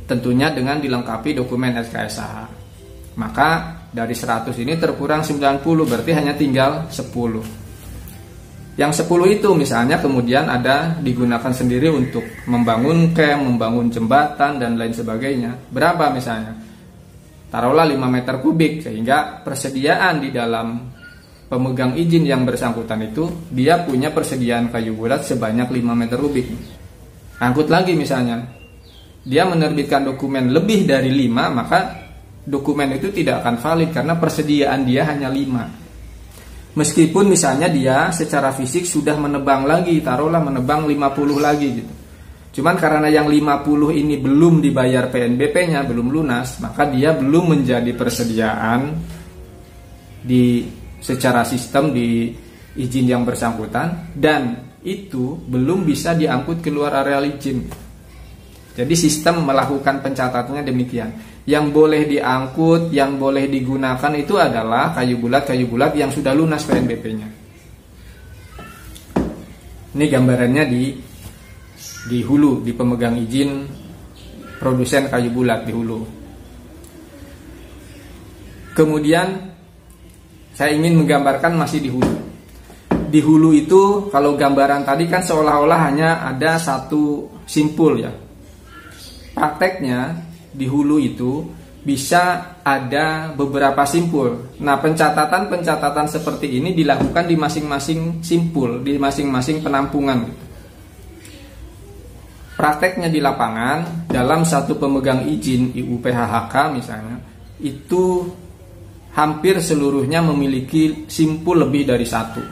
Speaker 1: tentunya dengan dilengkapi dokumen SKSH. Maka dari 100 ini terkurang 90, berarti hanya tinggal 10. Yang 10 itu misalnya kemudian ada digunakan sendiri untuk membangun camp, membangun jembatan dan lain sebagainya. Berapa misalnya? Taruhlah 5 meter kubik, sehingga persediaan di dalam pemegang izin yang bersangkutan itu dia punya persediaan kayu bulat sebanyak 5 meter kubik. Angkut lagi misalnya, dia menerbitkan dokumen lebih dari 5, maka dokumen itu tidak akan valid karena persediaan dia hanya 5. Meskipun misalnya dia secara fisik sudah menebang lagi, taruhlah menebang 50 lagi gitu. Cuman karena yang 50 ini belum dibayar PNBP-nya, belum lunas, maka dia belum menjadi persediaan secara sistem di izin yang bersangkutan, dan itu belum bisa diangkut keluar areal izin. Jadi sistem melakukan pencatatannya demikian. Yang boleh diangkut, yang boleh digunakan itu adalah kayu bulat yang sudah lunas PNBP-nya. Ini gambarannya di hulu, di pemegang izin produsen kayu bulat di hulu. Kemudian saya ingin menggambarkan masih di hulu. Di hulu itu kalau gambaran tadi kan seolah-olah hanya ada satu simpul ya. Prakteknya di hulu itu bisa ada beberapa simpul. Nah, pencatatan seperti ini dilakukan di masing-masing simpul, di masing-masing penampungan. Prakteknya di lapangan dalam satu pemegang izin IUPHHK misalnya, itu hampir seluruhnya memiliki simpul lebih dari satu.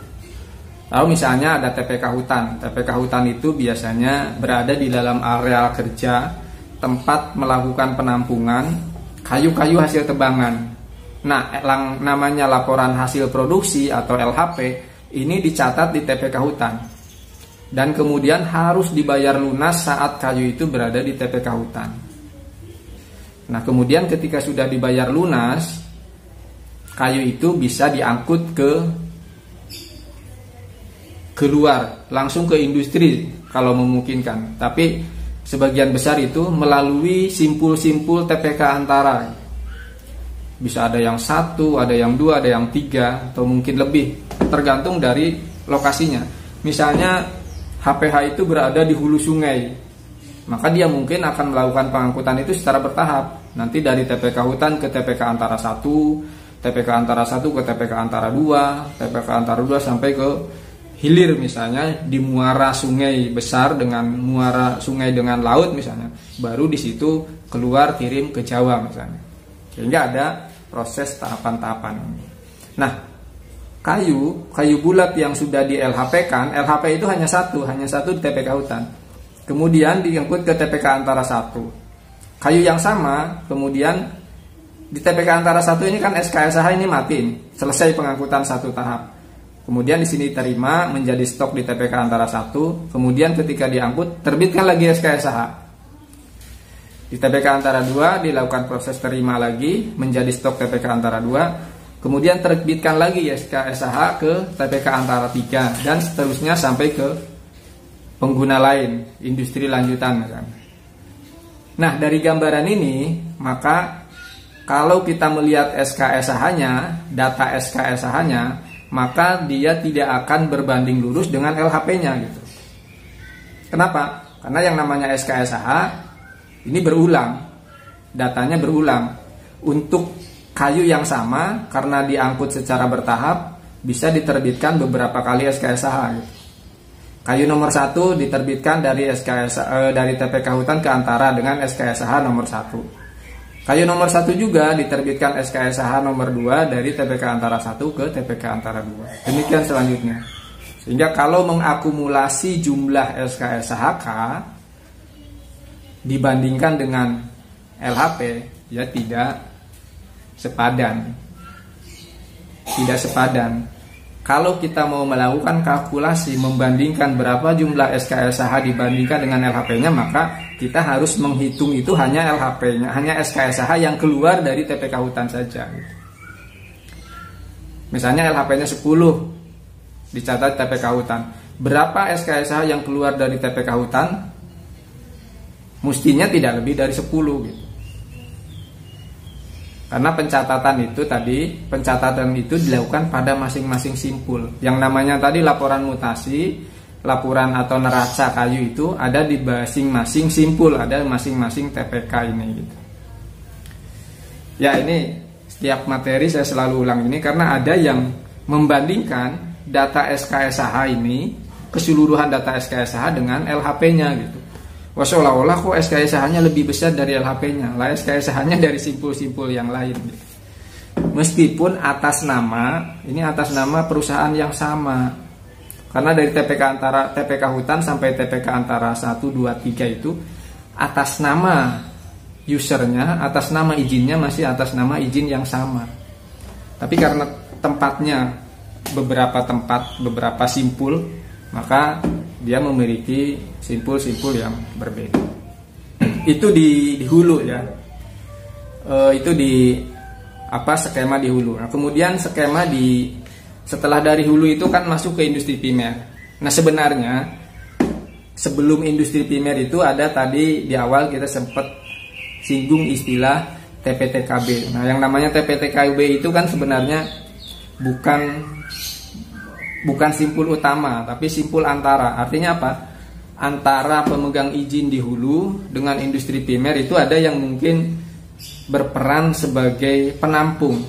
Speaker 1: Lalu misalnya ada TPK hutan. TPK hutan itu biasanya berada di dalam areal kerja, tempat melakukan penampungan kayu-kayu hasil tebangan. Nah, namanya laporan hasil produksi atau LHP ini dicatat di TPK hutan. Dan kemudian harus dibayar lunas saat kayu itu berada di TPK hutan. Nah, kemudian ketika sudah dibayar lunas, kayu itu bisa diangkut keluar, langsung ke industri kalau memungkinkan. Tapi sebagian besar itu melalui simpul-simpul TPK antara. Bisa ada yang 1, ada yang 2, ada yang 3, atau mungkin lebih, tergantung dari lokasinya. Misalnya HPH itu berada di hulu sungai, maka dia mungkin akan melakukan pengangkutan itu secara bertahap. Nanti dari TPK hutan ke TPK antara 1, TPK antara 1 ke TPK antara 2, TPK antara 2 sampai ke hilir misalnya di muara sungai besar dengan muara sungai dengan laut misalnya, baru di situ keluar kirim ke Jawa misalnya. Sehingga ada proses tahapan-tahapan. Nah, kayu bulat yang sudah di LHP kan, LHP itu hanya satu di TPK hutan. Kemudian diangkut ke TPK antara 1. Kayu yang sama kemudian di TPK antara 1 ini kan SKSH ini mati, selesai pengangkutan satu tahap. Kemudian di sini diterima menjadi stok di TPK antara 1. Kemudian ketika diangkut terbitkan lagi SKSH. Di TPK antara 2 dilakukan proses terima lagi menjadi stok TPK antara 2. Kemudian terbitkan lagi SKSH ke TPK antara 3 dan seterusnya sampai ke pengguna lain, industri lanjutan misalnya. Nah, dari gambaran ini maka kalau kita melihat SKSH-nya, data SKSH-nya, maka dia tidak akan berbanding lurus dengan LHP-nya gitu. Kenapa? Karena yang namanya SKSH ini berulang, datanya berulang. Untuk kayu yang sama, karena diangkut secara bertahap, bisa diterbitkan beberapa kali SKSH gitu. Kayu nomor 1 diterbitkan dari dari TPK Hutan ke Antara dengan SKSH nomor 1. Kayu nomor 1 juga diterbitkan SKSH nomor 2 dari TPK Antara 1 ke TPK Antara 2. Demikian selanjutnya. Sehingga kalau mengakumulasi jumlah SKSHK dibandingkan dengan LHP, ya tidak sepadan. Tidak sepadan. Kalau kita mau melakukan kalkulasi membandingkan berapa jumlah SKSH dibandingkan dengan LHP-nya, maka kita harus menghitung itu hanya LHP-nya, hanya SKSH yang keluar dari TPK Hutan saja. Misalnya LHP-nya 10 dicatat TPK Hutan. Berapa SKSH yang keluar dari TPK Hutan? Mestinya tidak lebih dari 10 gitu. Karena pencatatan itu dilakukan pada masing-masing simpul. Yang namanya tadi laporan mutasi, laporan atau neraca kayu itu ada di masing-masing simpul, ada masing-masing TPK ini gitu. Ya, ini setiap materi saya selalu ulang ini karena ada yang membandingkan data SKSH ini, keseluruhan data SKSH dengan LHP-nya gitu. Wah, seolah-olah kok SKSH-nya lebih besar dari LHP-nya. Lah SKSH-nya dari simpul-simpul yang lain. Meskipun atas nama perusahaan yang sama. Karena dari TPK Hutan sampai TPK Antara 1, 2, 3 itu atas nama usernya, atas nama izinnya masih atas nama izin yang sama. Tapi karena tempatnya beberapa simpul, maka dia memiliki simpul-simpul yang berbeda. Itu di hulu ya. Itu di skema di hulu. Nah, kemudian skema setelah dari hulu itu kan masuk ke industri primer. Nah, sebenarnya sebelum industri primer itu ada tadi di awal kita sempat singgung istilah TPTKB. Nah, yang namanya TPTKB itu kan sebenarnya bukan simpul utama, tapi simpul antara. Artinya apa? Antara pemegang izin di hulu dengan industri primer itu ada yang mungkin berperan sebagai penampung.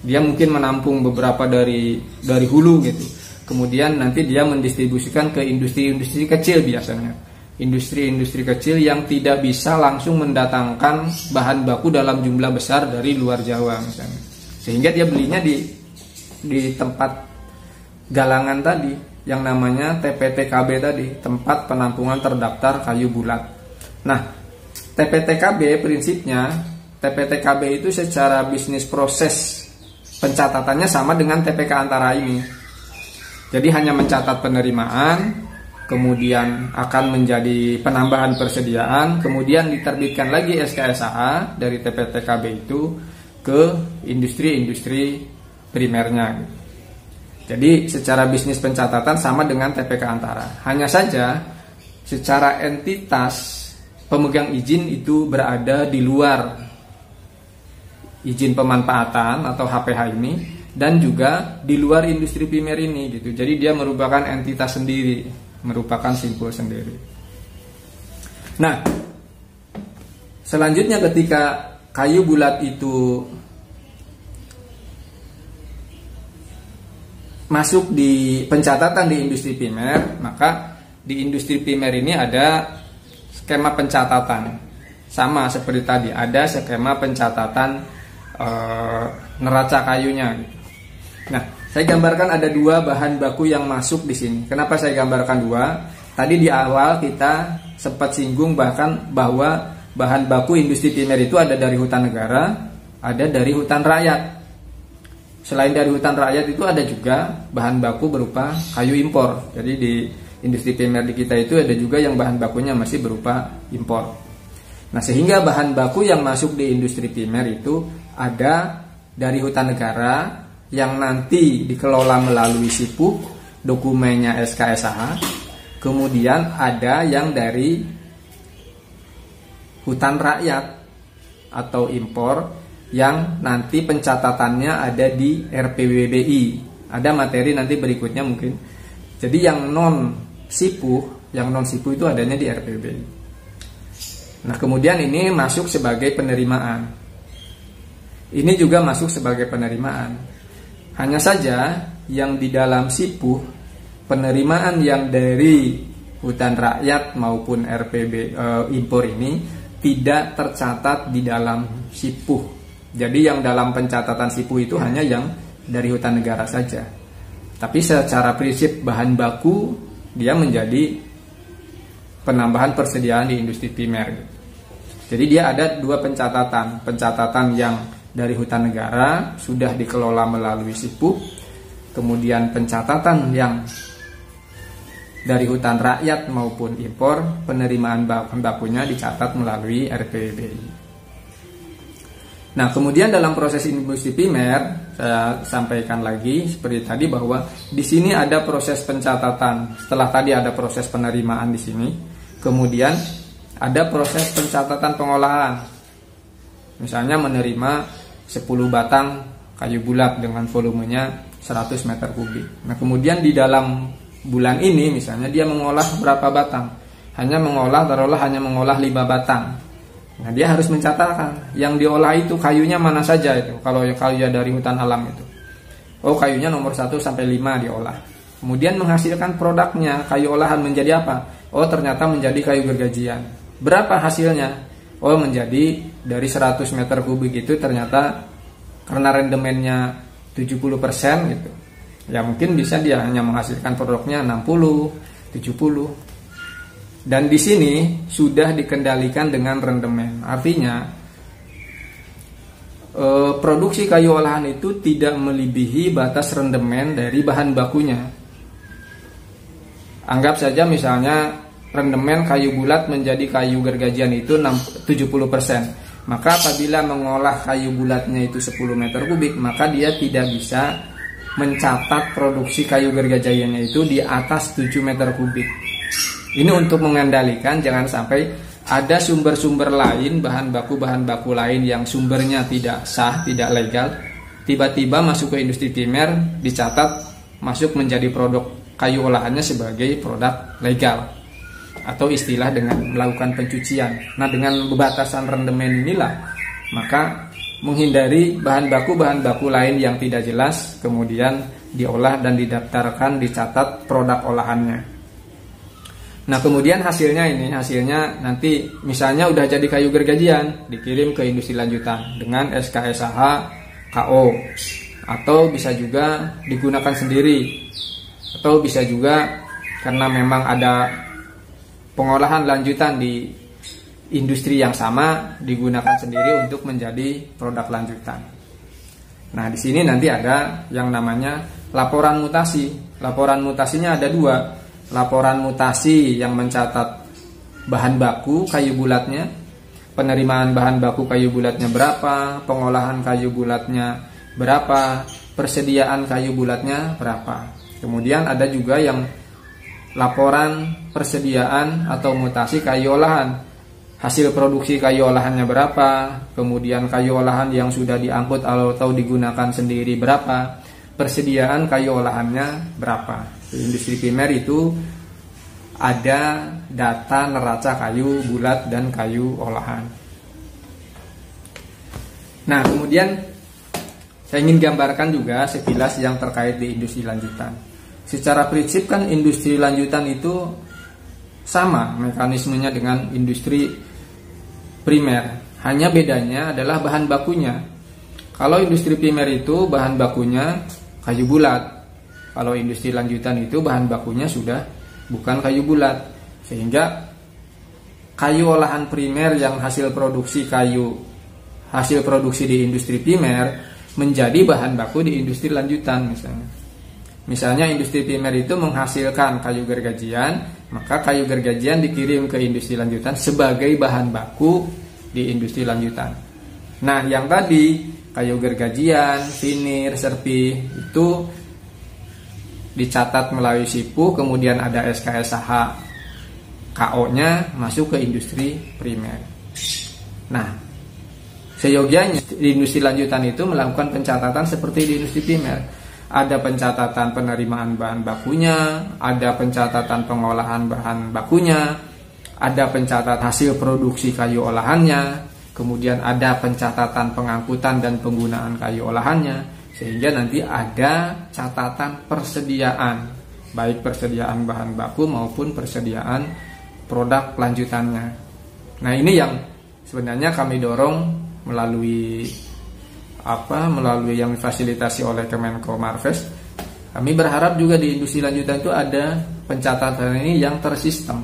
Speaker 1: Dia mungkin menampung beberapa dari hulu gitu. Kemudian nanti dia mendistribusikan ke industri-industri kecil biasanya. Industri-industri kecil yang tidak bisa langsung mendatangkan bahan baku dalam jumlah besar dari luar Jawa misalnya. Sehingga dia belinya di tempat galangan tadi yang namanya TPTKB tadi, tempat penampungan terdaftar kayu bulat. Nah, TPTKB prinsipnya, TPTKB itu secara bisnis proses pencatatannya sama dengan TPK Antara ini. Jadi hanya mencatat penerimaan, kemudian akan menjadi penambahan persediaan, kemudian diterbitkan lagi SKSH dari TPTKB itu ke industri-industri primernya. Jadi secara bisnis pencatatan sama dengan TPK Antara. Hanya saja secara entitas pemegang izin itu berada di luar izin pemanfaatan atau HPH ini, dan juga di luar industri primer ini gitu. Jadi dia merupakan entitas sendiri, merupakan simpul sendiri. Nah, selanjutnya ketika kayu bulat itu masuk di pencatatan di industri primer, maka di industri primer ini ada skema pencatatan sama seperti tadi, ada skema pencatatan neraca kayunya. Nah, saya gambarkan ada 2 bahan baku yang masuk di sini. Kenapa saya gambarkan 2? Tadi di awal kita sempat singgung bahkan bahwa bahan baku industri primer itu ada dari hutan negara, ada dari hutan rakyat. Selain dari hutan rakyat itu ada juga bahan baku berupa kayu impor. Jadi di industri primer di kita itu ada juga yang bahan bakunya masih berupa impor. Nah, sehingga bahan baku yang masuk di industri primer itu ada dari hutan negara yang nanti dikelola melalui SIPUK, dokumennya SKSH. Kemudian ada yang dari hutan rakyat atau impor yang nanti pencatatannya ada di RPWBI. Ada materi nanti berikutnya mungkin. Jadi yang non SIPU itu adanya di RPWBI. Nah, kemudian ini masuk sebagai penerimaan. Ini juga masuk sebagai penerimaan. Hanya saja yang di dalam SIPU, penerimaan yang dari hutan rakyat maupun impor ini tidak tercatat di dalam SIPU. Jadi yang dalam pencatatan SIPU itu hanya yang dari hutan negara saja. Tapi secara prinsip bahan baku dia menjadi penambahan persediaan di industri primer. Jadi dia ada dua pencatatan yang dari hutan negara sudah dikelola melalui SIPU, kemudian pencatatan yang dari hutan rakyat maupun impor, penerimaan bahan bakunya dicatat melalui RPWBI. Nah, kemudian dalam proses industri primer, saya sampaikan lagi seperti tadi bahwa di sini ada proses pencatatan. Setelah tadi ada proses penerimaan di sini, kemudian ada proses pencatatan pengolahan. Misalnya menerima 10 batang kayu bulat dengan volumenya 100 meter kubik. Nah, kemudian di dalam bulan ini misalnya dia mengolah berapa batang? Hanya mengolah 5 batang. Nah, dia harus mencatatkan yang diolah itu kayunya mana saja itu. Kalau kayu dari hutan alam itu, oh kayunya nomor 1 sampai 5 diolah. Kemudian menghasilkan produknya, kayu olahan menjadi apa? Oh, ternyata menjadi kayu gergajian. Berapa hasilnya? Oh, menjadi dari 100 meter kubik itu ternyata karena rendemennya 70% gitu. Ya mungkin bisa dia hanya menghasilkan produknya 60, 70. Dan di sini sudah dikendalikan dengan rendemen. Artinya produksi kayu olahan itu tidak melebihi batas rendemen dari bahan bakunya. Anggap saja misalnya rendemen kayu bulat menjadi kayu gergajian itu 70%. Maka apabila mengolah kayu bulatnya itu 10 meter kubik, maka dia tidak bisa mencatat produksi kayu gergajiannya itu di atas 7 meter kubik. Ini untuk mengendalikan jangan sampai ada sumber-sumber lain, bahan baku lain yang sumbernya tidak sah, tidak legal, tiba-tiba masuk ke industri primer, dicatat masuk menjadi produk kayu olahannya sebagai produk legal, atau istilah dengan melakukan pencucian. Nah, dengan batasan rendemen inilah maka menghindari bahan baku lain yang tidak jelas kemudian diolah dan didaftarkan, dicatat produk olahannya. Nah, kemudian hasilnya nanti misalnya udah jadi kayu gergajian, dikirim ke industri lanjutan dengan SKSH KO, atau bisa juga digunakan sendiri, atau bisa juga karena memang ada pengolahan lanjutan di industri yang sama digunakan sendiri untuk menjadi produk lanjutan. Nah, di sini nanti ada yang namanya laporan mutasi. Laporan mutasinya ada dua. Laporan mutasi yang mencatat bahan baku kayu bulatnya, penerimaan bahan baku kayu bulatnya berapa, pengolahan kayu bulatnya berapa, persediaan kayu bulatnya berapa. Kemudian ada juga yang laporan persediaan atau mutasi kayu olahan, hasil produksi kayu olahannya berapa, kemudian kayu olahan yang sudah diangkut atau digunakan sendiri berapa, persediaan kayu olahannya berapa. Di industri primer itu ada data neraca kayu bulat dan kayu olahan. Nah, kemudian saya ingin gambarkan juga sekilas yang terkait di industri lanjutan. Secara prinsip kan industri lanjutan itu sama mekanismenya dengan industri primer. Hanya bedanya adalah bahan bakunya. Kalau industri primer itu bahan bakunya kayu bulat. Kalau industri lanjutan itu bahan bakunya sudah bukan kayu bulat. Sehingga kayu olahan primer yang hasil produksi di industri primer menjadi bahan baku di industri lanjutan misalnya. Misalnya industri primer itu menghasilkan kayu gergajian, maka kayu gergajian dikirim ke industri lanjutan sebagai bahan baku di industri lanjutan. Nah, yang tadi kayu gergajian, finir, serpi itu dicatat melalui SIPU, kemudian ada SKSH KO-nya masuk ke industri primer. Nah, Seyogianya di industri lanjutan itu melakukan pencatatan seperti di industri primer. Ada pencatatan penerimaan bahan bakunya, ada pencatatan pengolahan bahan bakunya, ada pencatatan hasil produksi kayu olahannya, kemudian ada pencatatan pengangkutan dan penggunaan kayu olahannya, sehingga nanti ada catatan persediaan, baik persediaan bahan baku maupun persediaan produk lanjutannya. Nah, ini yang sebenarnya kami dorong melalui yang difasilitasi oleh Kemenko Marves. Kami berharap juga di industri lanjutan itu ada pencatatan ini yang tersistem,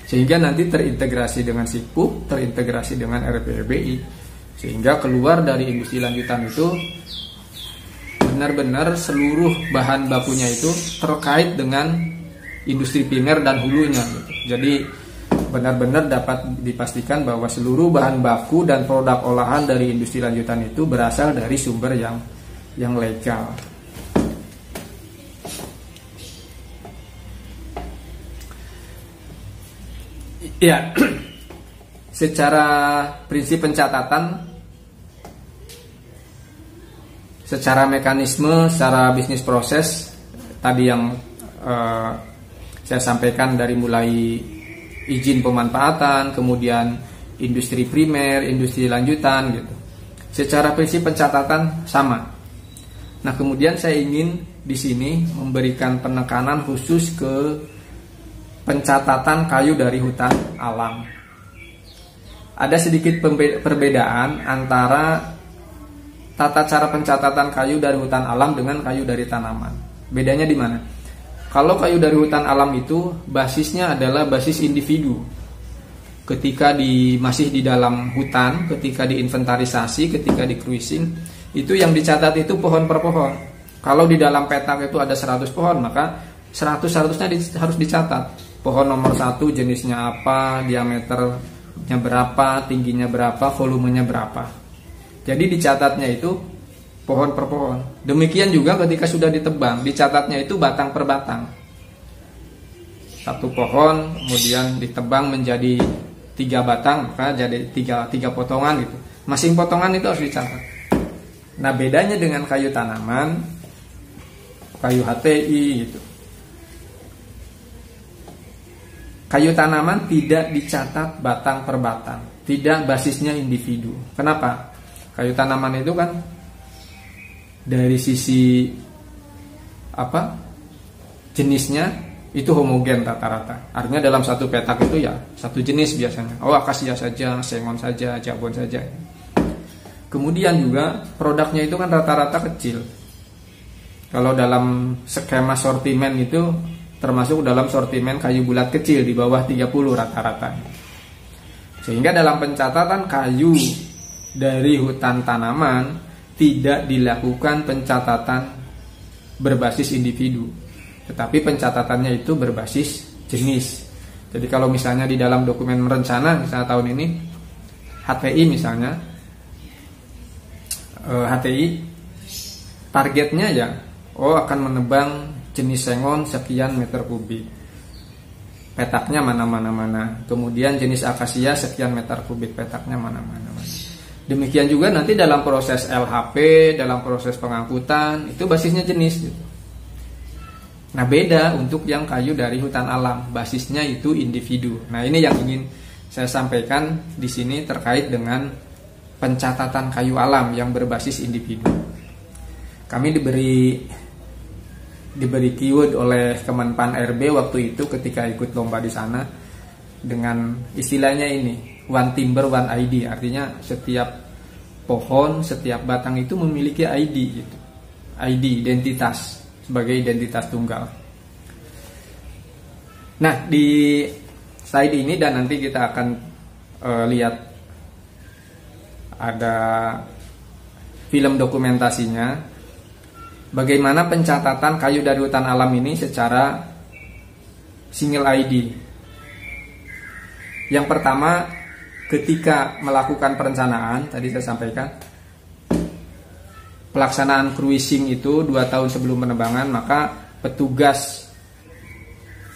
Speaker 1: sehingga nanti terintegrasi dengan SIPUP, terintegrasi dengan RPBI, sehingga keluar dari industri lanjutan itu benar-benar seluruh bahan bakunya itu terkait dengan industri primer dan hulunya gitu. Jadi benar-benar dapat dipastikan bahwa seluruh bahan baku dan produk olahan dari industri lanjutan itu berasal dari sumber yang legal. Ya, secara prinsip pencatatan, secara mekanisme, secara bisnis proses tadi yang saya sampaikan dari mulai izin pemanfaatan, kemudian industri primer, industri lanjutan gitu. Secara prinsip pencatatan sama. Nah, kemudian saya ingin di sini memberikan penekanan khusus ke pencatatan kayu dari hutan alam. Ada sedikit perbedaan antara tata cara pencatatan kayu dari hutan alam dengan kayu dari tanaman. Bedanya di mana? Kalau kayu dari hutan alam itu basisnya adalah basis individu. Ketika masih di dalam hutan, ketika diinventarisasi, ketika di cruising, itu yang dicatat itu pohon per pohon. Kalau di dalam petak itu ada 100 pohon, maka 100-100-nya harus dicatat. Pohon nomor 1 jenisnya apa, diameternya berapa, tingginya berapa, volumenya berapa. Jadi dicatatnya itu pohon per pohon. Demikian juga ketika sudah ditebang, dicatatnya itu batang per batang. Satu pohon kemudian ditebang menjadi 3 batang, maka jadi 3 potongan gitu. Masing potongan itu harus dicatat. Nah, bedanya dengan kayu tanaman, kayu HTI gitu. Kayu tanaman tidak dicatat batang per batang, tidak basisnya individu. Kenapa? Kayu tanaman itu kan dari sisi jenisnya itu homogen rata-rata. Artinya dalam satu petak itu ya satu jenis biasanya. Akasia saja, sengon saja, jabon saja. Kemudian juga produknya itu kan rata-rata kecil. Kalau dalam skema sortimen itu termasuk dalam sortimen kayu bulat kecil di bawah 30 rata-rata. Sehingga dalam pencatatan kayu dari hutan tanaman tidak dilakukan pencatatan berbasis individu, tetapi pencatatannya itu berbasis jenis. Jadi kalau misalnya di dalam dokumen rencana, misalnya tahun ini HTI misalnya, HTI targetnya ya, akan menebang jenis sengon sekian meter kubik, petaknya mana. Kemudian jenis akasia sekian meter kubik, petaknya mana. Demikian juga nanti dalam proses LHP, dalam proses pengangkutan, itu basisnya jenis gitu. Nah, beda untuk yang kayu dari hutan alam, basisnya itu individu. Nah, ini yang ingin saya sampaikan di sini terkait dengan pencatatan kayu alam yang berbasis individu. Kami diberi keyword oleh Kemenpan RB waktu itu ketika ikut lomba di sana dengan istilahnya ini, one timber one ID, artinya setiap pohon, setiap batang itu memiliki ID gitu. ID, identitas, sebagai identitas tunggal. Nah, di slide ini dan nanti kita akan lihat ada film dokumentasinya bagaimana pencatatan kayu dari hutan alam ini secara single ID. Yang pertama, ketika melakukan perencanaan, tadi saya sampaikan, pelaksanaan cruising itu 2 tahun sebelum penebangan, maka petugas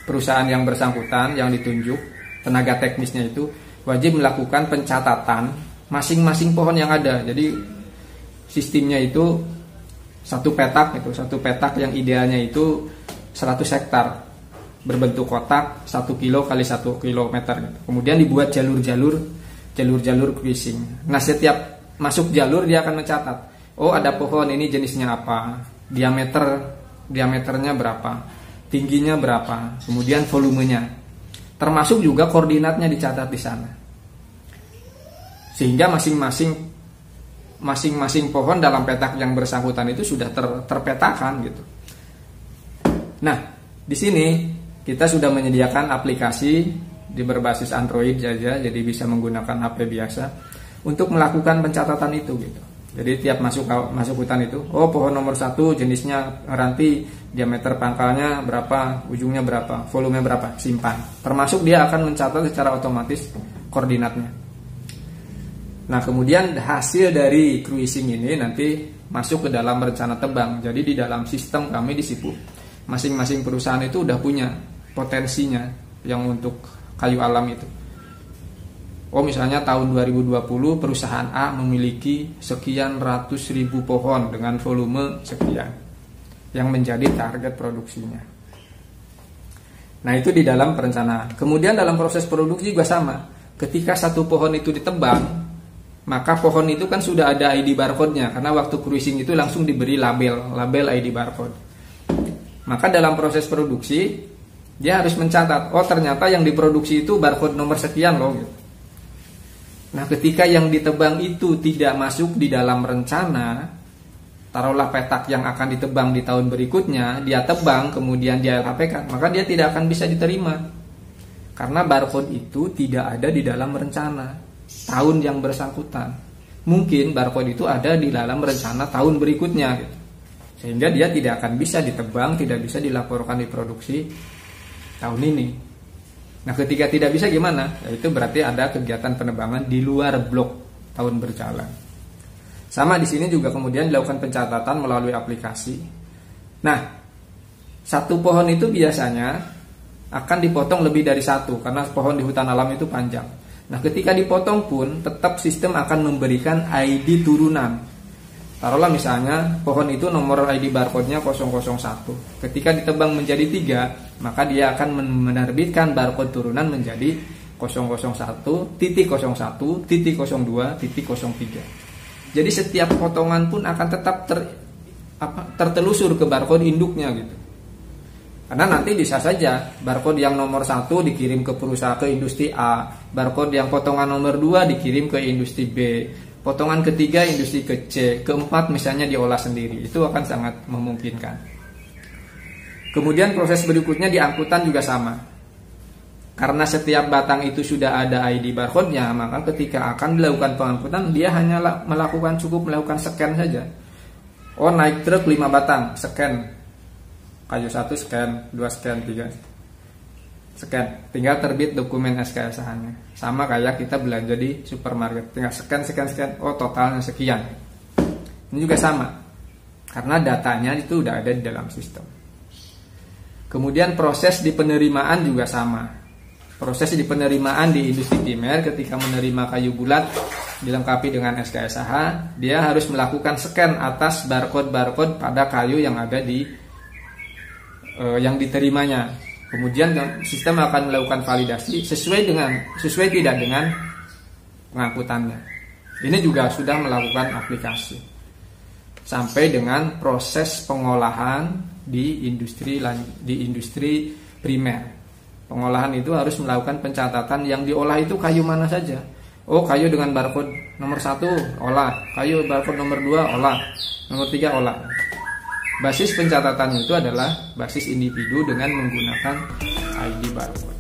Speaker 1: perusahaan yang bersangkutan yang ditunjuk, tenaga teknisnya itu wajib melakukan pencatatan masing-masing pohon yang ada. Jadi sistemnya itu satu petak yang idealnya itu 100 hektar berbentuk kotak 1 kilo kali 1 kilometer gitu. Kemudian dibuat jalur cruising. Nah, setiap masuk jalur dia akan mencatat, oh ada pohon ini jenisnya apa, diameternya berapa, tingginya berapa, kemudian volumenya, termasuk juga koordinatnya dicatat di sana. Sehingga masing-masing pohon dalam petak yang bersangkutan itu sudah terpetakan gitu. Nah, di sini kita sudah menyediakan aplikasi di berbasis Android saja, jadi bisa menggunakan HP biasa untuk melakukan pencatatan itu gitu. Jadi tiap masuk hutan itu, oh pohon nomor 1 jenisnya ranti, diameter pangkalnya berapa, ujungnya berapa, volume berapa, simpan. Termasuk dia akan mencatat secara otomatis koordinatnya. Nah, kemudian hasil dari cruising ini nanti masuk ke dalam rencana tebang. Jadi di dalam sistem kami di Sipu, masing-masing perusahaan itu udah punya potensinya yang untuk kayu alam itu. Oh, misalnya tahun 2020 perusahaan A memiliki sekian ratus ribu pohon dengan volume sekian yang menjadi target produksinya. Nah, itu di dalam perencanaan. Kemudian dalam proses produksi juga sama. Ketika satu pohon itu ditebang, maka pohon itu kan sudah ada ID barcode-nya, karena waktu cruising itu langsung diberi label ID barcode. Maka dalam proses produksi dia harus mencatat, oh ternyata yang diproduksi itu barcode nomor sekian loh gitu. Nah, ketika yang ditebang itu tidak masuk di dalam rencana, taruhlah petak yang akan ditebang di tahun berikutnya, dia tebang kemudian dia LHP-kan, maka dia tidak akan bisa diterima. Karena barcode itu tidak ada di dalam rencana tahun yang bersangkutan. Mungkin barcode itu ada di dalam rencana tahun berikutnya gitu. Sehingga dia tidak akan bisa ditebang, tidak bisa dilaporkan di produksi tahun ini. Nah, ketika tidak bisa gimana? Ya, itu berarti ada kegiatan penebangan di luar blok tahun berjalan. Sama di sini juga kemudian dilakukan pencatatan melalui aplikasi. Nah, satu pohon itu biasanya akan dipotong lebih dari satu karena pohon di hutan alam itu panjang. Nah, ketika dipotong pun tetap sistem akan memberikan ID turunan. Taruhlah misalnya pohon itu nomor ID barcode-nya 001. Ketika ditebang menjadi 3, maka dia akan menerbitkan barcode turunan menjadi 001.01.02.03. Jadi setiap potongan pun akan tetap tertelusur ke barcode induknya gitu. Karena nanti bisa saja barcode yang nomor 1 dikirim ke perusahaan ke industri A, barcode yang potongan nomor 2 dikirim ke industri B, potongan ketiga industri ke C, keempat misalnya diolah sendiri. Itu akan sangat memungkinkan. Kemudian proses berikutnya di angkutan juga sama. Karena setiap batang itu sudah ada ID barcode-nya, maka ketika akan dilakukan pengangkutan dia hanya cukup melakukan scan saja. Oh, naik truk 5 batang, scan. Kayu 1 scan, 2 scan, 3 scan. Tinggal terbit dokumen SKSH-nya. Sama kayak kita belanja di supermarket, tinggal scan. Oh, totalnya sekian. Ini juga sama. Karena datanya itu udah ada di dalam sistem. Kemudian proses di penerimaan juga sama. Proses di penerimaan di industri primer ketika menerima kayu bulat dilengkapi dengan SKSH, dia harus melakukan scan atas barcode pada kayu yang ada di yang diterimanya. Kemudian sistem akan melakukan validasi sesuai tidak dengan pengangkutannya. Ini juga sudah melakukan aplikasi sampai dengan proses pengolahan di industri primer. Pengolahan itu harus melakukan pencatatan yang diolah itu kayu mana saja. Oh, kayu dengan barcode nomor 1 olah, kayu barcode nomor 2 olah, nomor 3 olah. Basis pencatatannya itu adalah basis individu dengan menggunakan ID barcode.